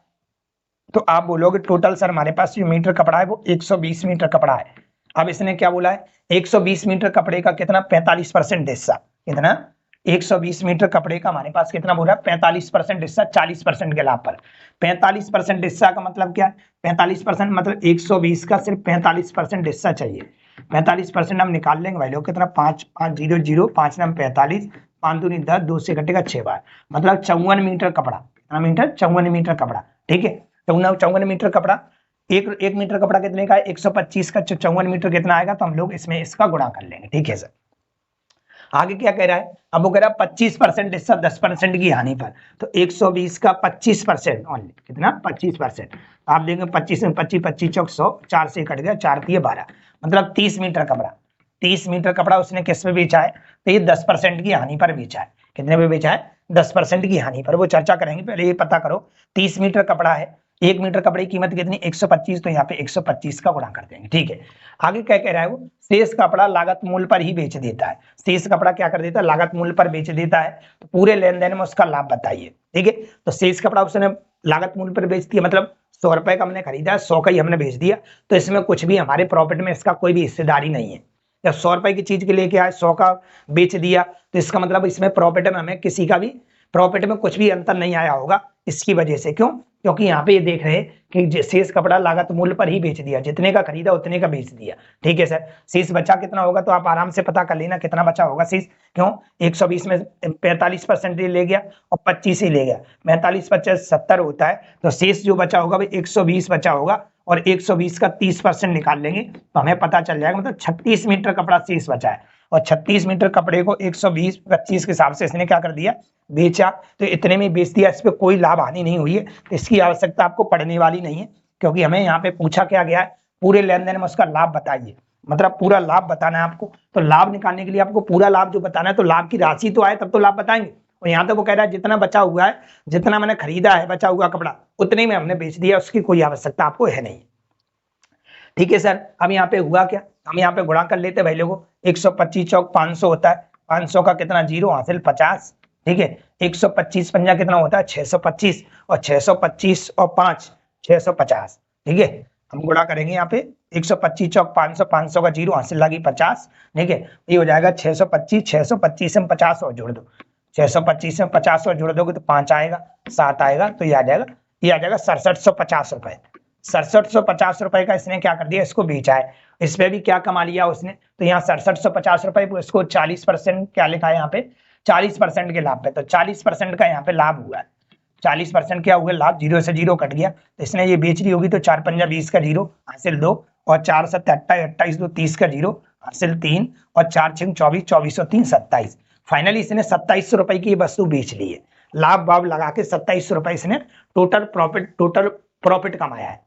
तो आप बोलोगे टोटल सर हमारे पास जो मीटर कपड़ा है वो 120 मीटर कपड़ा है। अब इसने क्या बोला है, 120 मीटर कपड़े का कितना 45% हिस्सा, कितना 120 मीटर कपड़े का हमारे पास कितना बोला 45% हिस्सा 40% के लाभ पर। 45% हिस्सा का मतलब क्या है, 45% मतलब 120 का सिर्फ 45% हिस्सा चाहिए। 45% हम निकाल लेंगे भाई लोग, कितना 5 5 0 0 5 नाम 45, 5 दूनी 10, 2 से कटेगा 6 बार, मतलब 54 मीटर कपड़ा। कितना मीटर, 54 मीटर कपड़ा। ठीक है, 54 मीटर कपड़ा, एक मीटर कपड़ा कितने का है 125 का, 54 मीटर कितना आएगा, तो हम लोग इसमें इसका गुणा कर लेंगे। ठीक है सर, आगे क्या कह रहा है, अब वो कह रहा है 25% हिस्सा 10% की हानि पर, तो 120 का 25% ओनली, कितना 25%। आप देखेंगे 25 में 25 25 चौक 100, 4 से कट गया, 4 दिए 12, मतलब 30 मीटर कपड़ा। 30 मीटर कपड़ा उसने किस में बेचा है, तो ये 10% की हानि पर बेचा है। कितने में बेचा है, 10% की हानि पर, वो चर्चा करेंगे, पहले ये पता करो 30 मीटर कपड़ा है, 1 मीटर कपड़े की कीमत कितनी 125, तो यहाँ पे 125 का गुणा कर देंगे। ठीक है, आगे क्या कह रहा है वो, शेष कपड़ा लागत मूल्य पर ही बेच देता है। शेष कपड़ा क्या कर देता है, लागत मूल्य पर बेच देता है, तो पूरे लेन देन में उसका लाभ बताइए। ठीक है, तो शेष कपड़ा उसने लागत मूल्य पर बेच दिया, मतलब 100 रुपए का हमने खरीदा, 100 का ही हमने बेच दिया, तो इसमें कुछ भी हमारे प्रॉफिट में इसका कोई भी हिस्सेदारी नहीं है। जब 100 रुपए की चीज के लेके आए 100 का बेच दिया, तो इसका मतलब इसमें प्रॉफिट में हमें किसी का भी प्रॉफिट में कुछ भी अंतर नहीं आया होगा इसकी वजह से। क्यों, क्योंकि यहाँ पे ये देख रहे हैं कि शेष कपड़ा लागत मूल्य पर ही बेच दिया, जितने का खरीदा उतने का बेच दिया। ठीक है सर, शेष बचा कितना होगा, तो आप आराम से पता कर लेना कितना बचा होगा शेष। क्यों, 120 में 45% ले गया और 25 ही ले गया, 45 50 70 होता है, तो शेष जो बचा होगा भाई 120 बचा होगा, और 120 का 30% निकाल लेंगे तो हमें पता चल जाएगा, मतलब 36 मीटर कपड़ा शेष बचा है, और 36 मीटर कपड़े को 120 25 के हिसाब से इसने क्या कर दिया, बेचा, तो इतने में बेच दिया, इस पे कोई लाभ हानि नहीं हुई है, तो इसकी आवश्यकता आपको पड़ने वाली नहीं है, क्योंकि हमें यहाँ पे पूछा क्या गया है, पूरे लेन देन में उसका लाभ बताइए, मतलब पूरा लाभ बताना है आपको। तो लाभ निकालने के लिए आपको पूरा लाभ जो बताना है, तो लाभ की राशि तो आए तब तो लाभ बताएंगे, और यहाँ तो वो कह रहा है जितना बचा हुआ है, जितना मैंने खरीदा है बचा हुआ कपड़ा उतने में हमने बेच दिया, उसकी कोई आवश्यकता आपको है नहीं। ठीक है सर, अब यहाँ पे हुआ क्या, हम यहाँ पे गुणा कर लेते हैं भाई लोगों, 125 चौक 500 होता है, 500 का कितना 0 हासिल 50। ठीक है, 125 पंजा कितना होता है 625, और 625 और 5 650। ठीक है, हम गुणा करेंगे यहाँ पे 125 चौक 500, 500 का 0 हासिल लगी 50। ठीक है, ये हो जाएगा 625, 625 में 50 और जोड़ दो, 625 में 50 और जोड़ दोगे तो 5 आएगा, 7 आएगा, तो ये आ जाएगा 6750 रुपए, ₹6750 का इसने क्या कर दिया, इसको बेचा है। इस पे भी क्या कमा लिया उसने, तो यहाँ ₹6750 इसको 40% क्या लिखा है यहाँ पे, 40% के लाभ पे, तो 40% का यहाँ पे लाभ हुआ है। 40% क्या हुआ लाभ, 0 से 0 कट गया, तो इसने ये बेच ली होगी, तो 4 पंजा 20 का 0 हासिल 2, और 4 7 28 28 2 30 का 0 हासिल 3, और 4 6 24 24 और 3 27। फाइनली इसने ₹2700 की वस्तु बेच ली है। लाभ वाभ लगा के ₹2700 इसने टोटल प्रॉफिट कमाया है।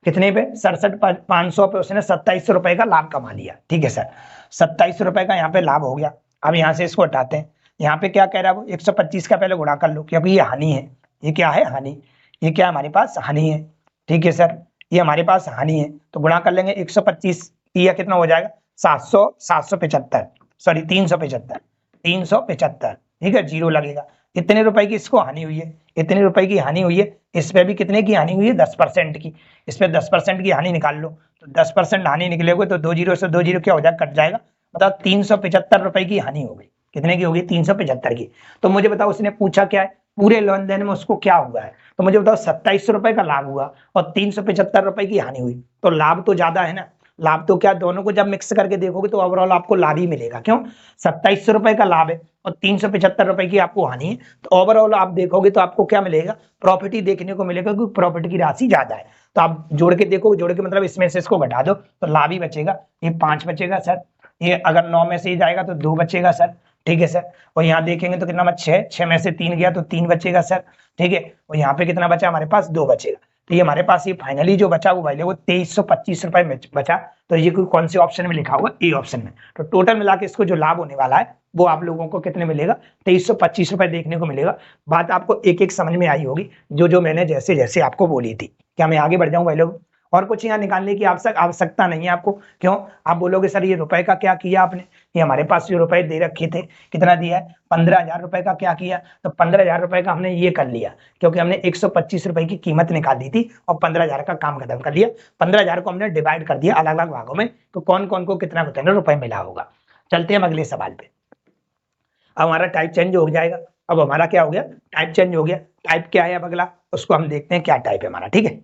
कितने पे, 67,500 पे उसने ₹2700 का लाभ कमा लिया। ठीक है सर, ₹2700 का यहाँ पे लाभ हो गया। अब यहाँ से इसको हटाते हैं। यहाँ पे क्या कह रहा है वो, 125 का पहले गुणा कर लो, क्योंकि ये हानि है। ये क्या है, हानि। ये क्या हमारे पास हानि है। ठीक है सर, ये हमारे पास हानि है, तो गुणा कर लेंगे 125, यह कितना हो जाएगा, 775, सॉरी 375। ठीक है, 0 लगेगा। कितने रुपए की इसको हानि हुई है, इतने रुपए की हानि हुई है। इस पे भी कितने की हानि हुई है, 10% की। इस पे 10% की हानि निकाल लो, तो 10% हानि निकलेगा, तो 2 0 से 2 0 क्या हो जाएगा, कट जाएगा, मतलब ₹375 की हानि हो गई। कितने की होगी, 375 की। तो मुझे बताओ उसने पूछा क्या है, पूरे लेन देन में उसको क्या हुआ है, तो मुझे बताओ ₹2700 का लाभ हुआ और ₹375 की हानि हुई, तो लाभ तो ज्यादा है ना। लाभ तो क्या, दोनों को जब मिक्स करके देखोगे तो ओवरऑल आपको लाभ ही मिलेगा। क्यों, ₹2700 का लाभ है और ₹375 की आपको हानि है, तो ओवरऑल आप देखोगे तो आपको क्या मिलेगा, प्रॉफिट ही देखने को मिलेगा, क्योंकि प्रॉफिट की राशि ज्यादा है। तो आप जोड़ के देखो, जोड़ के मतलब इसमें से इसको घटा दो तो लाभ ही बचेगा। ये 5 बचेगा सर, ये अगर 9 में से ही जाएगा तो 2 बचेगा सर। ठीक है सर, और यहाँ देखेंगे तो कितना बचा, 6 में से 3 गया तो 3 बचेगा सर। ठीक है, और यहाँ पे कितना बचा हमारे पास, 2 बचेगा। तो ये हमारे पास ये फाइनली जो बचा वो भाई वो ₹2325 में बचा। तो ये कौन से ऑप्शन में लिखा हुआ, ए ऑप्शन में। तो टोटल मिला के इसको जो लाभ होने वाला है वो आप लोगों को कितने मिलेगा, ₹2325 देखने को मिलेगा। बात आपको एक एक समझ में आई होगी, जो मैंने जैसे जैसे आपको बोली थी। क्या मैं आगे बढ़ जाऊं भाई लोग, और कुछ यहाँ निकालने की आवश्यकता नहीं है आपको। क्यों, आप बोलोगे सर ये रुपए का क्या किया आपने, ये हमारे पास जो रुपए दे रखे थे, कितना दिया है, ₹15,000 का क्या किया, तो ₹15,000 का हमने ये कर लिया, क्योंकि हमने ₹125 की कीमत निकाल दी थी और 15,000 का काम खत्म कर लिया। 15,000 को हमने डिवाइड कर दिया अलग अलग भागों में, तो कौन कौन को कितना कितना रुपए मिला होगा। चलते हैं अगले सवाल पे। अब हमारा टाइप चेंज हो जाएगा। अब हमारा क्या हो गया, टाइप चेंज हो गया। टाइप क्या है अब अगला, उसको हम देखते हैं क्या टाइप है हमारा। ठीक है,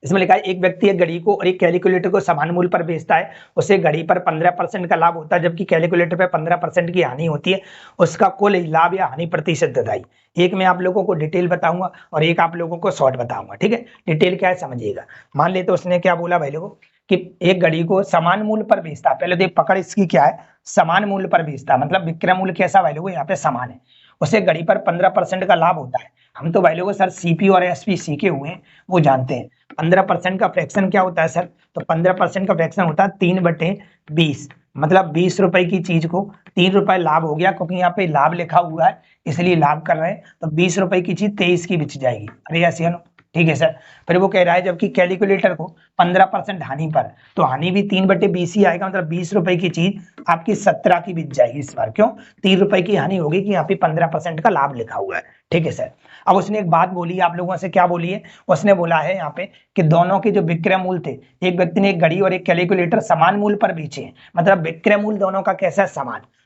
इसमें लिखा है एक व्यक्ति एक घड़ी को और एक कैलकुलेटर को समान मूल्य पर बेचता है, उसे घड़ी पर 15% का लाभ होता है, जबकि कैलकुलेटर पर 15% की हानि होती है। उसका कुल लाभ या हानि प्रतिशत बताइए। एक मैं आप लोगों को डिटेल बताऊंगा और एक आप लोगों को शॉर्ट बताऊंगा। ठीक है, डिटेल क्या है समझिएगा। मान लेते तो उसने क्या बोला भाई लोगों कि एक घड़ी को समान मूल्य पर बेचता है। पहले देख पकड़ इसकी क्या है, समान मूल्य पर बेचता, मतलब विक्रय मूल्य कैसा भाई लोगों, यहाँ पे समान है। उसे घड़ी पर 15% का लाभ होता है। हम तो भाई लोगों सर सीपी और एसपी सीखे हुए हैं, वो जानते हैं 15% का फ्रैक्शन क्या होता है सर, तो 15% का फ्रैक्शन होता है 3/20, मतलब 20 रुपए की चीज को 3 रुपए लाभ हो गया, क्योंकि यहाँ पे लाभ लिखा हुआ है इसलिए लाभ कर रहे हैं। तो 20 रुपए की चीज 23 की बिच जाएगी। अरे ऐसे है। ठीक है सर, फिर वो कह रहा है जबकि कैलकुलेटर को 15% हानि पर, तो हानि भी 3/20 ही आएगा, मतलब 20 रुपए की चीज आपकी 17 की बिच जाएगी इस बार। क्यों, 3 रुपए की हानि होगी कि यहाँ पे 15% का लाभ लिखा हुआ है। ठीक है सर, अब उसने एक बात बोली आप लोगों से, क्या बोली है, उसने बोला है यहाँ पे कि दोनों के जो विक्रय मूल्य थे, एक व्यक्ति ने एक घड़ी और एक कैलकुलेटर समान मूल्य पर बेचे हैं, मतलब विक्रय मूल्य दोनों का कैसा है,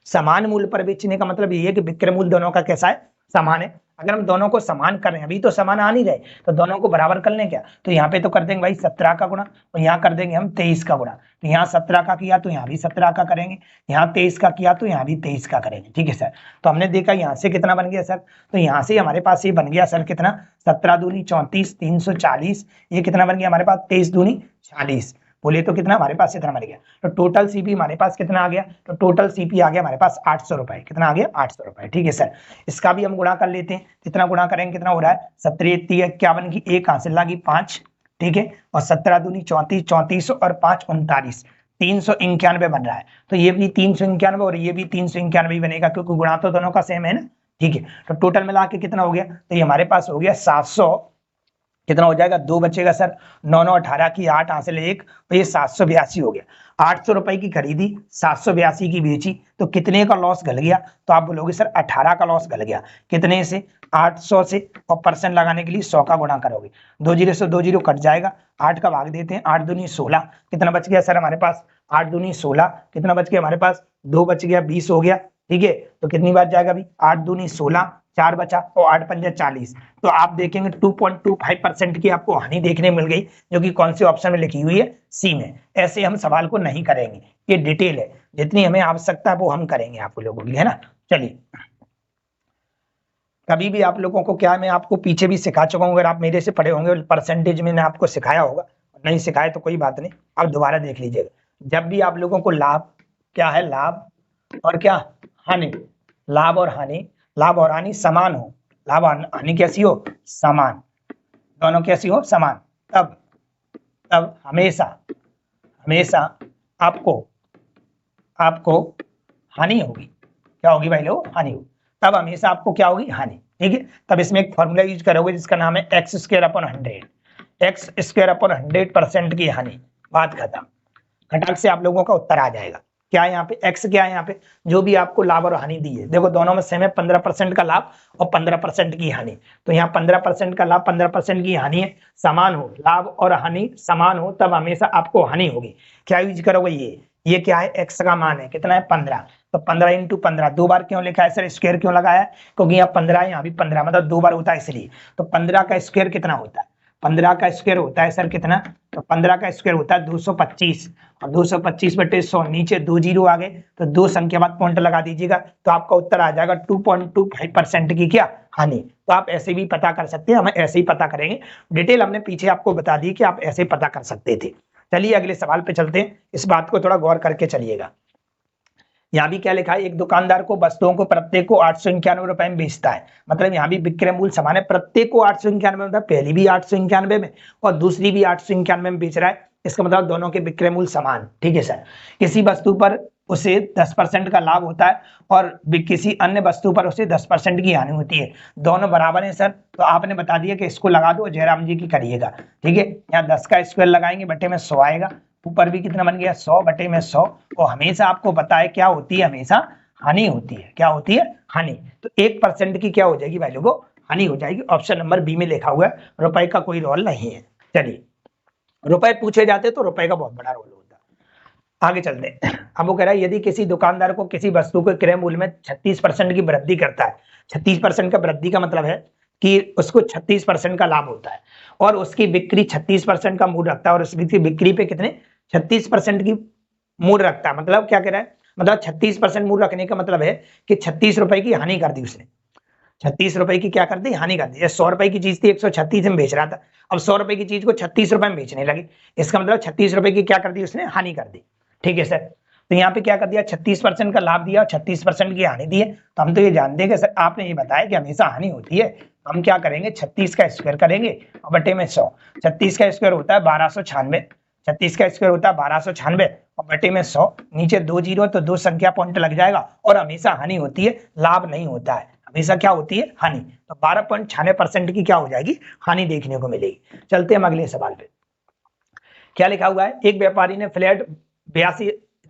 समान मूल्य पर बेचने का मतलब ये है कि विक्रय मूल्य दोनों का कैसा है, समान है। अगर हम दोनों को समान कर रहे हैं, अभी तो समान आ नहीं रहे, तो दोनों को बराबर कर लें क्या, तो यहाँ पे तो कर देंगे भाई 17 का गुणा, और यहाँ कर देंगे हम 23 का गुणा। तो यहाँ 17 का किया तो यहाँ भी 17 का करेंगे, यहाँ 23 का किया तो यहाँ भी 23 का करेंगे। ठीक है सर, तो हमने देखा यहाँ से कितना बन गया सर, तो यहाँ से हमारे पास ये बन गया सर कितना, 17 दूनी 34, 340, ये कितना बन गया हमारे पास, 23 दूनी 40, बोले तो कितना हमारे पास इतना बन गया। तो टोटल सीपी हमारे पास कितना आ गया, तो टोटल सीपी आ गया हमारे पास 800 रुपए। कितना आ गया, 800 रुपए। ठीक है सर, इसका भी हम गुणा कर लेते हैं, कितना गुणा करेंगे कितना हो रहा है, 17 51 की 1 हासिल लगी 5। ठीक है, और 17 दूनी 34, 34 और 5 39, 391 बन रहा है। तो ये भी 391 और ये भी 391 बनेगा, क्योंकि गुणा तो दोनों का सेम है ना। ठीक है, तो टोटल मिला के कितना हो गया, तो ये हमारे पास हो गया 700, कितना हो जाएगा, 2 बचेगा सर, 9 9 18 की 8 हासिल 1, तो ये 782 हो गया। 800 रुपए की खरीदी, 782 की बेची, तो कितने का लॉस गल गया, तो आप बोलोगे सर 18 का लॉस गल गया। कितने से, 800 से, और परसेंट लगाने के लिए 100 का गुणा करोगे, 2 0 से 2 0 कट जाएगा, 8 का भाग देते हैं, 8 दूनी 16, कितना बच गया सर हमारे पास, 8 दूनी 16, कितना बच गया हमारे पास, 2 बच गया, 20 हो गया। ठीक है, तो कितनी बार जाएगा अभी, 8 दूनी 16, 4 बचा और 8 पंजे 40, तो आप देखेंगे 2.25% की आपको हानि देखने मिल गई, जो कि कौन से ऑप्शन में लिखी हुई है, सी में। ऐसे हम सवाल को नहीं करेंगे, ये डिटेल है, जितनी हमें आवश्यकता है वो हम करेंगे आप लोगों की, है ना। चलिए, कभी भी आप लोगों को क्या है, मैं आपको पीछे भी सिखा चुका हूँ, अगर आप मेरे से पढ़े होंगे परसेंटेज में आपको सिखाया होगा, नहीं सिखाया तो कोई बात नहीं, आप दोबारा देख लीजिएगा। जब भी आप लोगों को लाभ, क्या है लाभ और क्या हानि, लाभ और हानि समान हो, लाभ और हानि कैसी हो, समान, दोनों कैसी हो, समान, तब तब हमेशा आपको हानि होगी। क्या होगी भाई लोग, हानि होगी, तब हमेशा आपको क्या होगी, हानि। ठीक है, तब इसमें एक फॉर्मूला यूज करोगे जिसका नाम है x square upon 100, x square upon 100% की हानि, बात खत्म, खटाक से आप लोगों का उत्तर आ जाएगा। क्या है यहाँ पे, एक्स क्या है यहाँ पे, जो भी आपको लाभ और हानि दी है, देखो दोनों में सेम है, 15% का लाभ और 15% की हानि, तो यहाँ 15% का लाभ 15% की हानि है, समान हो, लाभ और हानि समान हो, तब हमेशा आपको हानि होगी। क्या यूज करोगे, ये क्या है, एक्स का मान है, कितना है, 15, तो 15 इंटू 15, 2 बार क्यों लिखा है सर, स्क्वायर क्यों लगाया है, क्योंकि यहाँ 15 है, यहाँ भी 15, मतलब 2 बार होता है इसलिए, तो 15 का स्क्वायर कितना होता है, 15 का स्क्वायर होता है सर कितना, तो 15 का स्क्वायर होता है 225, और 225/100, नीचे 2 जीरो आ गए, तो 2 संख्या बाद पॉइंट लगा दीजिएगा, तो आपका उत्तर आ जाएगा 2.25% की क्या, हानि। तो आप ऐसे भी पता कर सकते हैं, हम ऐसे ही पता करेंगे, डिटेल हमने पीछे आपको बता दी कि आप ऐसे ही पता कर सकते थे। चलिए अगले सवाल पे चलते हैं, इस बात को थोड़ा गौर करके चलिएगा। यहाँ भी क्या लिखा है, एक दुकानदार को वस्तुओं को प्रत्येक को 891 रुपए में बेचता है, मतलब यहाँ भी विक्रय मूल्य समान है, प्रत्येक को 891 मतलब पहली भी 891 में और दूसरी भी 891 में बेच रहा है, इसका मतलब दोनों के विक्रय मूल्य समान। ठीक है सर, किसी वस्तु पर उसे 10% का लाभ होता है और किसी अन्य वस्तु पर उसे 10% की हानि होती है, दोनों बराबर है सर, तो आपने बता दिया कि इसको लगा दो, जयराम जी की करिएगा। ठीक है, यहाँ 10 का स्क्वायर लगाएंगे, बटे में 100 आएगा, ऊपर भी कितना बन गया, 100/100, और हमेशा आपको पता है क्या होती है, हमेशा हानि होती है, क्या होती है, हानि, तो 1% की क्या हो जाएगी भाई लोगों, हानि हो जाएगी। ऑप्शन नंबर बी में लिखा हुआ है, रुपए का कोई रोल नहीं है। चलिए, रुपए पूछे जाते तो रुपए का बहुत बड़ा रोल होता है। आगे चलते हैं, अब वो कह रहा है यदि किसी दुकानदार को किसी वस्तु के क्रय मूल्य में 36% की वृद्धि करता है, 36% का वृद्धि का मतलब है कि उसको 36% का लाभ होता है और उसकी बिक्री 36% का मूल्य रखता है, और उसकी बिक्री पे कितने 36% की मूल्य रखता है, मतलब क्या कह रहा है, मतलब 36% मूल्य रखने का मतलब है कि 36 रुपए की हानि कर दी उसने, 36 रुपए की क्या कर दी, हानि कर दी। 100 रुपए की चीज थी, 136 में बेच रहा था, अब 100 रुपए की चीज को 36 रुपए में बेचने लगे, इसका मतलब 36 रुपए की क्या कर दी उसने, हानि कर दी। ठीक है सर, तो यहाँ पे क्या कर दिया, 36% का लाभ दिया, 36% की हानि दी है, तो हम तो ये जानते हैं कि सर आपने ये बताया कि हमेशा हानि होती है, हम क्या करेंगे, 36 का स्क्वायर करेंगे और बटे में 100, 36 का स्क्वायर होता है 1296, 36 का स्क्वायर होता है 1296 और बटे में 100, नीचे 2 जीरो तो 2 संख्या पॉइंट लग जाएगा, और हमेशा हानि होती है, लाभ नहीं होता है, हमेशा क्या होती है, हानि, तो 12.96% की क्या हो जाएगी, हानि देखने को मिलेगी। चलते हैं अगले सवाल पे, क्या लिखा हुआ है, एक व्यापारी ने फ्लैट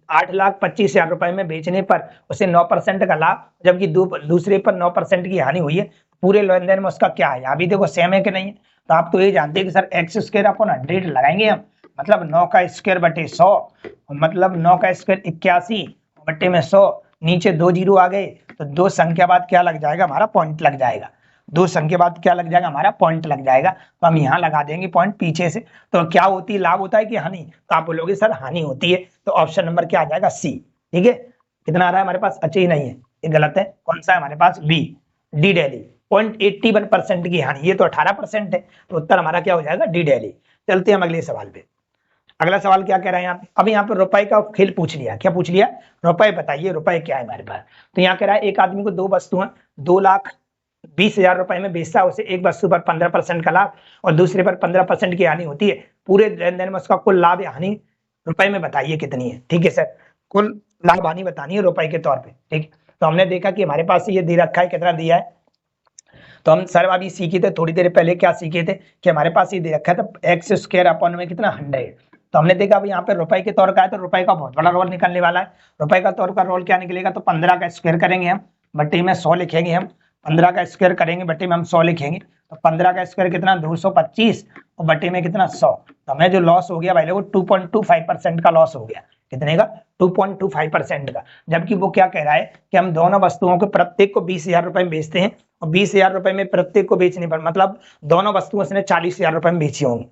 8,25,000 रुपए में बेचने पर उसे 9% का लाभ, जबकि दूसरे पर 9% की हानि हुई है, पूरे लेन देन में उसका क्या है, यहाँ भी देखो सेम है कि नहीं है, तो आप तो ये जानते हैं कि सर एक्स स्क्वायर अपॉन 100 लगाएंगे हम, मतलब 9 का स्क्वायर बटे 100, मतलब 9 का स्क्वायर 81 बटे में 100, नीचे 2 जीरो आ गए, तो 2 संख्या बाद क्या लग जाएगा, हमारा पॉइंट लग जाएगा, 2 संख्या बाद क्या लग जाएगा, हमारा पॉइंट लग जाएगा, तो हम यहाँ लगा देंगे पॉइंट पीछे से, तो क्या होती है, लाभ होता है कि हानि, तो आप बोलोगे सर हानि होती है, तो ऑप्शन नंबर क्या आ जाएगा, सी। ठीक है, कितना आ रहा है हमारे पास, अच्छा ही नहीं है, ये गलत है, कौन सा है हमारे पास, बी, डी डेली, 0.81% की हानि, ये तो 18% है, तो उत्तर हमारा क्या हो जाएगा, डी डेली। चलते हैं हम अगले सवाल पे, अगला सवाल क्या कह रहा है यहाँ पे, अब यहाँ पे रुपए का खेल पूछ लिया, क्या पूछ लिया, रुपए बताइए, रुपए क्या है हमारे पास, तो यहाँ कह रहा है एक आदमी को 2 वस्तुएं 2,20,000 रुपए में बेचता है, उसे एक वस्तु पर 15% का लाभ और दूसरे पर 15% की हानि होती है, पूरे लेन देन में उसका कुल लाभ या हानि रुपए में बताइए कितनी है। ठीक है सर, कुल लाभ हानि बतानी है रुपए के तौर पे। ठीक, तो हमने देखा कि हमारे पास ये दे रखा है, कितना दिया है, तो हम सर अभी सीखे थे थोड़ी देर पहले, क्या सीखे थे कि हमारे पास ये दे रखा है, तो एक्स स्क्वायर अपॉन में कितना 100, तो हमने देखा अभी यहाँ पे रुपए के तौर का है, तो रुपए का बहुत बड़ा रोल निकलने वाला है, रुपए का तौर का रोल क्या निकलेगा, तो 15 का स्क्वायर करेंगे हम, बटे में 100 लिखेंगे हम, 15 का स्क्वायर करेंगे बटे में हम 100 लिखेंगे, तो 15 का स्क्वायर कितना 225 और बटे में कितना 100, तो हमें जो लॉस हो गया भाई लोगों 2.25% का लॉस हो गया, कितने का? 2.25% का। जबकि वो क्या कह रहा है कि हम दोनों वस्तुओं को प्रत्येक को 20,000 रुपए में बेचते हैं और 20,000 रुपए में प्रत्येक को बेचने पर मतलब दोनों वस्तुओं उसने 40,000 रुपए में बेची होंगी,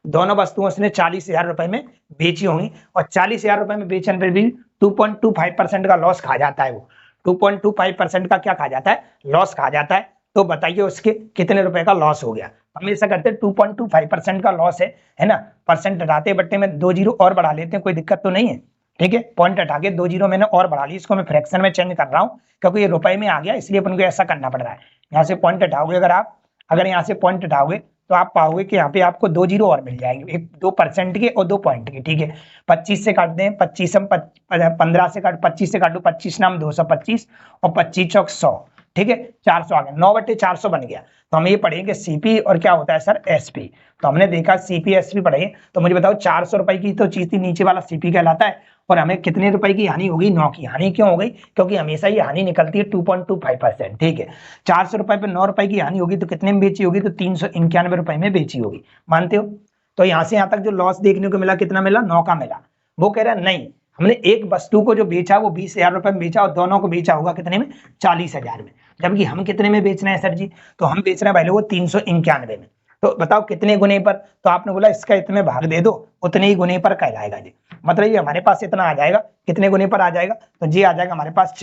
दोनों वस्तुओं उसने 40,000 रुपए में बेची होंगी और 40,000 रुपए में बेचने पर भी 2.25% का लॉस खा जाता है। वो 2.25% का क्या खा जाता है? लॉस खा जाता है। तो बताइए उसके कितने रुपए का लॉस हो गया? हम ऐसा करते हैं 2.25% का लॉस है ना, परसेंट हटाते बट्टे में 2 जीरो और बढ़ा लेते हैं, कोई दिक्कत तो नहीं है। ठीक है, पॉइंट हटा के 2 जीरो मैंने और बढ़ा ली, इसको मैं फ्रैक्शन में चेंज कर रहा हूँ क्योंकि ये रुपए में आ गया इसलिए अपन को ऐसा करना पड़ रहा है। यहाँ से पॉइंट हटाओगे अगर यहाँ से पॉइंट हटाओगे तो आप पाओगे कि यहाँ पे आपको 2 जीरो और मिल जाएंगे, एक 2% के और 2 पॉइंट के। ठीक है, 25 से काट दें, 25 हम 15 से काट 25 से काटो, 25 नाम 225 और 25 चौक 100। ठीक है, 400 आ गया, 9/400 बन गया। तो हम ये पढ़ेंगे सीपी और क्या होता है सर? एसपी। तो हमने देखा सीपी एसपी पढ़े, तो मुझे बताओ 400 रुपए की तो चीज थी, नीचे वाला सीपी कहलाता है और हमें कितने रुपए की हानि होगी? 9 की हानि। क्यों हो गई? क्योंकि हमेशा ये हानि निकलती है 2.25%। ठीक है, 400 रुपए पे 9 रुपए की हानि होगी तो कितने में बेची होगी? तो 391 रुपए में बेची होगी। मानते हो? तो यहाँ से यहाँ तक जो लॉस देखने को मिला कितना मिला? 9 का मिला। वो कह रहा है नहीं, हमने एक वस्तु को जो बेचा वो 20,000 रुपए में बेचा और दोनों को बेचा होगा कितने में? 40,000 में। जबकि हम कितने में बेच रहे हैं सर जी? तो हम बेच रहे हैं भाई लोगों 391 में। तो बताओ कितने गुने पर? तो आपने बोला इसका इतने भाग दे दो, उतने ही गुने पर कहलाएगा जी। मतलब ये हमारे पास इतना आ जाएगा, कितने गुने पर आ जाएगा? तो जी आ जाएगा हमारे पास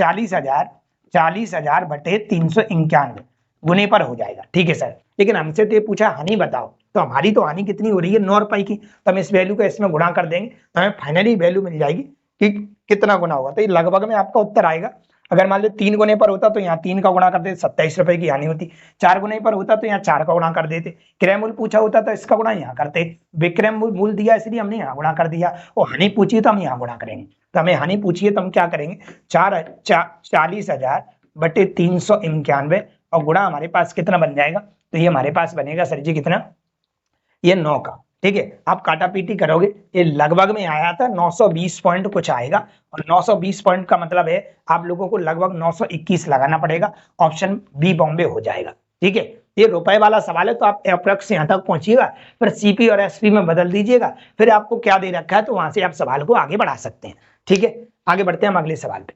40,000 बटे 391 गुने पर हो जाएगा। ठीक है सर, लेकिन हमसे तो ये पूछा हानि बताओ, तो हमारी तो हानि कितनी हो रही है? 9 रुपए की। तो हम इस वैल्यू को इसमें गुणा कर देंगे तो हमें फाइनली वैल्यू मिल जाएगी कि कितना गुना होगा। तो ये लगभग में आपका उत्तर आएगा। अगर मान लो 3 गुने पर होता तो यहाँ 3 का गुणा कर देते, 27 रुपए की हानि होती। 4 गुने पर होता तो यहाँ 4 का गुणा कर देते। क्रय मूल्य पूछा होता तो इसका गुणा यहाँ करते। विक्रय मूल्य दिया इसलिए हमने यहाँ गुणा कर दिया और हानि पूछी तो हम यहाँ गुणा करेंगे। तो हमें हानि पूछी है तो हम क्या करेंगे? 40,000 बटे 391 और गुणा हमारे पास कितना बन जाएगा? तो ये हमारे पास बनेगा सर जी कितना? ये 9 का। ठीक है, आप काटा पीटी करोगे ये लगभग में आया था 920 पॉइंट कुछ आएगा और 920 पॉइंट का मतलब है आप लोगों को लगभग 921 लगाना पड़ेगा। ऑप्शन बी बॉम्बे हो जाएगा। ठीक है, ये रुपए वाला सवाल है तो आप अप्रॉक्स यहाँ तक पहुंचिएगा, फिर सीपी और एसपी में बदल दीजिएगा, फिर आपको क्या दे रखा है तो वहां से आप सवाल को आगे बढ़ा सकते हैं। ठीक है, आगे बढ़ते हैं हम अगले सवाल पे।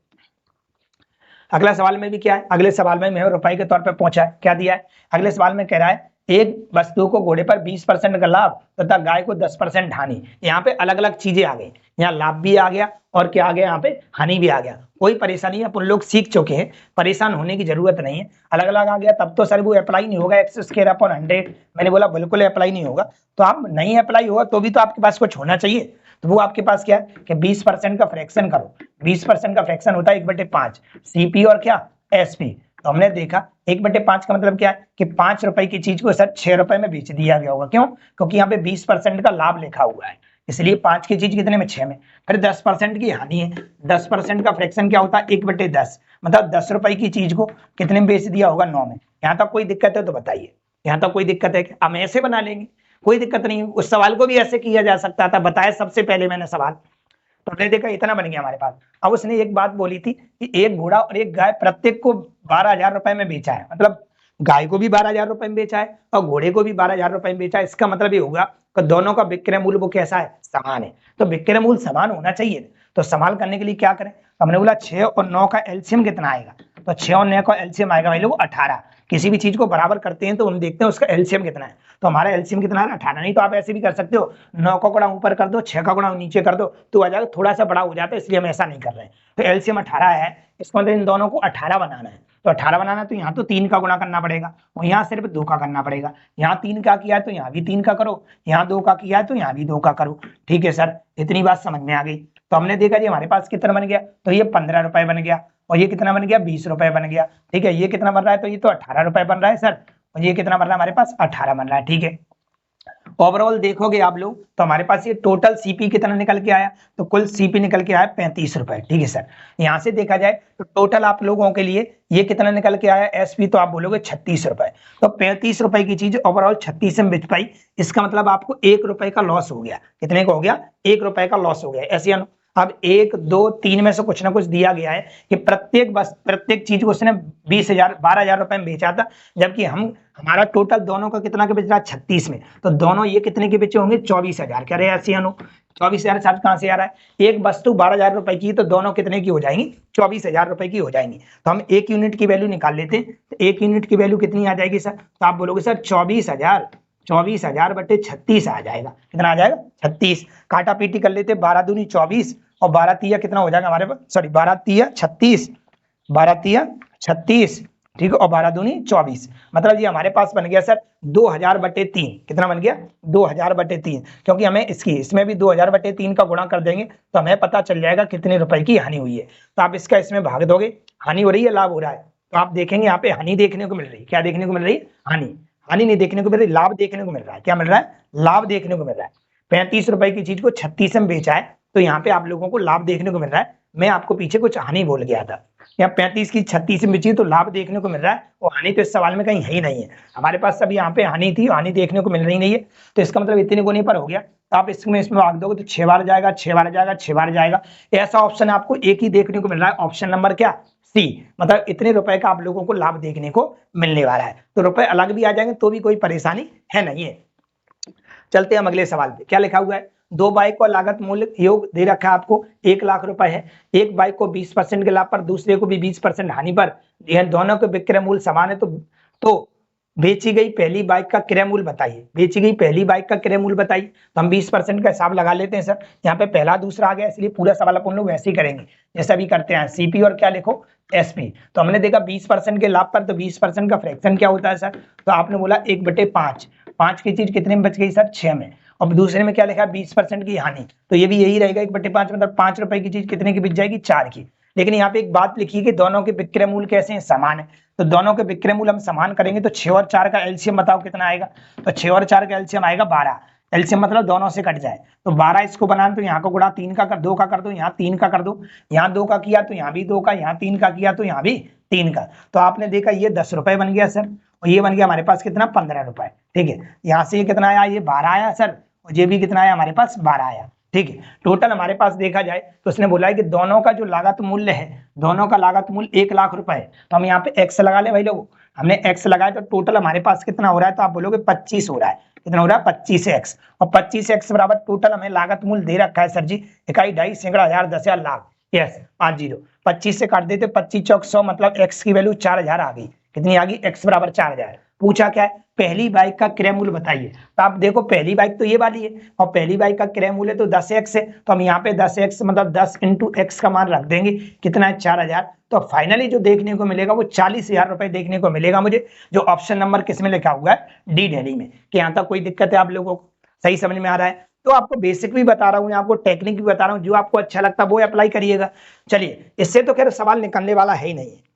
अगला सवाल में भी क्या है? अगले सवाल में मैं रुपए के तौर पर पहुंचा है, क्या दिया है? अगले सवाल में कह रहा है एक वस्तु को घोड़े पर 20% का लाभ तथा गाय को 10% हानि। यहाँ पे अलग अलग चीजें आ गई, यहाँ लाभ भी आ गया और क्या आ गया? यहाँ पे हानि भी आ गया। कोई परेशानी है, अपन लोग सीख चुके हैं, परेशान होने की जरूरत नहीं है। अलग अलग आ गया तब तो सर वो अप्लाई नहीं होगा एक्स स्क्वायर अपॉन 100। मैंने बोला बिल्कुल अप्लाई नहीं होगा। तो आप नहीं अप्लाई होगा तो भी तो आपके पास कुछ होना चाहिए। तो वो आपके पास क्या है कि 20% का फ्रैक्शन करो। 20% का फ्रैक्शन होता है 1/5 सीपी और क्या? एसपी। तो हमने देखा 1/5 का मतलब क्या है कि 5 रुपए की चीज को सर 6 रुपए में बेच दिया गया होगा। क्यों? क्योंकि यहाँ पे 20% का लाभ लिखा हुआ है, इसलिए 5 की चीज कितने में? 6 में। फिर 10% की हानि है, 10% का फ्रैक्शन क्या होता है? 1/10, मतलब 10 रुपए की चीज को कितने में बेच दिया होगा? 9 में। यहाँ तक कोई दिक्कत है तो बताइए, यहाँ तक कोई दिक्कत है? हम ऐसे बना लेंगे, कोई दिक्कत नहीं। उस सवाल को भी ऐसे किया जा सकता था, बताया सबसे पहले मैंने सवाल। तो हमने देखा इतना बन गया हमारे पास। अब उसने एक बात बोली थी कि एक घोड़ा और एक गाय प्रत्येक को 12,000 रुपए में बेचा है, मतलब गाय को भी 12,000 रुपए में बेचा है और घोड़े को भी 12,000 रुपए में बेचा है। इसका मतलब ये होगा कि दोनों का विक्रय मूल्य वो कैसा है? समान है। तो विक्रय मूल्य समान होना चाहिए। तो समान करने के लिए क्या करें? हमने बोला 6 और 9 का एलसीएम कितना आएगा? तो 6 और 9 का एलसीएम आएगा भाई लोग 18। किसी भी चीज को बराबर करते हैं तो हम देखते हैं उसका एलसीएम कितना है। तो हमारा एलसीएम कितना है? 18। नहीं तो आप ऐसे भी कर सकते हो, 9 का गुणा ऊपर कर दो, 6 का गुणा नीचे कर दो तो आ जाएगा। थोड़ा सा बड़ा हो जाता है इसलिए हम ऐसा नहीं कर रहे हैं। तो एलसीएम 18 है, इसको मतलब इन दोनों को 18 बनाना है। तो 18 बनाना तो यहाँ तो 3 का गुणा करना पड़ेगा और यहाँ सिर्फ 2 का करना पड़ेगा। यहाँ 3 का किया है तो यहाँ भी 3 का करो, यहाँ 2 का किया है तो यहाँ भी 2 का करो। ठीक है सर, इतनी बात समझ में आ गई। तो हमने देखा जी हमारे पास कितना बन गया? तो ये 15 रुपए बन गया और ये कितना बन गया? 20 रुपए बन गया। ठीक है, ये कितना बन रहा है? तो ये तो 18 रुपए बन रहा है सर, और ये कितना बन रहा है हमारे पास? 18 बन रहा है। ठीक है, ओवरऑल देखोगे आप लोग तो हमारे पास ये टोटल सीपी कितना निकल के आया? तो कुल सीपी निकल के आया 35 रुपए। ठीक है सर, यहाँ से देखा जाए तो टोटल आप लोगों के लिए ये कितना निकल के आया? एसपी तो आप बोलोगे 36 रुपए। तो 35 रुपए की चीज ओवरऑल 36 में बिक पाई। इसका मतलब आपको 1 रुपए का लॉस हो गया। कितने का हो गया? 1 रुपए का लॉस हो गया। ऐसे अब 1 2 3 में से कुछ ना कुछ दिया गया है कि प्रत्येक चीज को उसने 20,000 12,000 रुपए में बेचा था, जबकि हमारा टोटल दोनों का कितना के बेच रहा है 36 में, तो दोनों ये कितने के बेचे होंगे 24,000। क्या रहे ऐसे अनु 24,000 चार्ज कहां से आ रहा है, एक वस्तु 12,000 रुपए की तो दोनों कितने की हो जाएंगी 24,000 रुपए की हो जाएंगी। तो हम एक यूनिट की वैल्यू निकाल लेते हैं, तो एक यूनिट की वैल्यू कितनी आ जाएगी सर, तो आप बोलोगे सर 24,000 बटे 36 आ जाएगा। कितना आ जाएगा 36। काटा पीटी कर लेते 12 दूनी 24 और 12 तिया कितना हो जाएगा हमारे पास, सॉरी 12 तिया 36, 12 तिया 36, ठीक है, और 12 दूनी 24, मतलब ये हमारे पास बन गया सर 2000 बटे 3। कितना बन गया 2000 बटे 3, क्योंकि हमें इसमें भी 2000 बटे 3 का गुणा कर देंगे तो हमें पता चल जाएगा कितने रुपए की हानि हुई है। तो आप इसका इसमें भाग दोगे, हानि हो रही है लाभ हो रहा है, तो आप देखेंगे यहाँ पे हानि देखने को मिल रही है। क्या देखने को मिल रही है, हानि। हानि नहीं देखने को मिल रही, लाभ देखने को मिल रहा है। क्या मिल रहा है, लाभ देखने को मिल रहा है। 35 रुपए की चीज को 36 में बेचा है, तो यहाँ पे आप लोगों को लाभ देखने को मिल रहा है। मैं आपको पीछे कुछ हानि बोल गया था, यहाँ 35 की 36 में बेची तो लाभ देखने को मिल रहा है, और हानि तो इस सवाल में कहीं है ही नहीं है हमारे पास। सब यहाँ पे हानि थी, हानि देखने को मिल रही नहीं है, तो इसका मतलब इतने गुने पर हो गया। तो आप इसमें भाग दोगे तो 6 बार जाएगा, 6 बार जाएगा, 6 बार जाएगा। ऐसा ऑप्शन आपको एक ही देखने को मिल रहा है, ऑप्शन नंबर क्या, सी। मतलब इतने रुपए का आप लोगों को लाभ देखने को मिलने वाला है। तो रुपए अलग भी आ जाएंगे तो भी कोई परेशानी है नहीं है। चलते हैं हम अगले सवाल पे। क्या लिखा हुआ है, दो बाइक का लागत मूल्य योग दे रखा है आपको 1 लाख रुपए है। एक बाइक को 20% के लाभ पर, दूसरे को भी 20% हानि पर, यह दोनों के विक्रय मूल्य समान है। तो बेची गई पहली बाइक का क्रय मूल्य बताइए। बेची गई पहली बाइक का क्रय मूल्य बताइए। तो हम 20% का हिसाब लगा लेते हैं सर। यहाँ पे पहला दूसरा आ गया, इसलिए पूरा सवाल अपन लोग वैसे ही करेंगे जैसा भी करते हैं, सीपी और क्या लिखो एसपी। तो हमने देखा 20% के लाभ पर, तो 20% का फ्रैक्शन क्या होता है सर, तो आपने बोला 1/5। 5 की चीज कितने में बच गई सर, 6 में। और दूसरे में क्या लिखा है 20% की हानि, तो ये भी यही रहेगा 1/5, मतलब 5 रुपए की चीज कितने की बिक जाएगी, 4 की। लेकिन यहाँ पे एक बात लिखी है कि दोनों के विक्रय मूल्य कैसे हैं, समान है। तो दोनों के विक्रय मूल्य हम समान करेंगे तो 6 और 4 का एलसीएम बताओ कितना आएगा, तो 6 और 4 का एलसीएम आएगा 12। एलसीएम मतलब दोनों से कट जाए, तो 12 इसको बनाना, तो यहाँ को गुणा 3 का कर, 2 का कर दो, यहाँ 3 का कर दो, यहाँ 2 का किया तो यहाँ भी 2 का, यहाँ 3 का किया तो यहाँ भी 3 का। तो आपने देखा ये 10 रुपए बन गया सर, और ये बन गया हमारे पास कितना 15 रुपए। ठीक है, यहाँ से ये कितना आया, ये 12 आया सर, और ये भी कितना आया हमारे पास 12 आया। ठीक है, टोटल हमारे पास देखा जाए तो उसने बोला है कि दोनों का जो लागत मूल्य है, दोनों का लागत मूल्य 1 लाख रुपए है। तो हम यहाँ पे एक्स लगा ले भाई लोग, हमने एक्स लगाया तो टोटल हमारे पास कितना हो रहा है, तो आप बोलोगे 25 हो रहा है। कितना हो रहा है 25x, और 25x बराबर टोटल हमें लागत मूल्य दे रखा है सर जी, इकाई, ढाई, सैकड़ा, हजार, 10,000, लाख। यस 50, 25 से काट देते 25 चौक 100, मतलब x की वैल्यू 4,000 आ गई। कितनी आ गई, x बराबर 4,000। पूछा क्या है, पहली बाइक का क्रय मूल्य बताइए। तो आप देखो पहली बाइक तो ये वाली है, और पहली बाइक का क्रय मूल्य तो 10x है, तो हम यहाँ पे 10x मतलब 10 × x का मान रख देंगे, कितना है 4,000। तो फाइनली जो देखने को मिलेगा वो 40,000 रुपए देखने को मिलेगा मुझे, जो ऑप्शन नंबर किसमें लिखा हुआ है, डी दिल्ली में। कि यहाँ तक कोई दिक्कत है आप लोगों को, सही समझ में आ रहा है? तो आपको बेसिक भी बता रहा हूँ, आपको टेक्निक भी बता रहा हूँ, जो आपको अच्छा लगता है वो अप्लाई करिएगा। चलिए, इससे तो खैर सवाल निकलने वाला है ही नहीं है।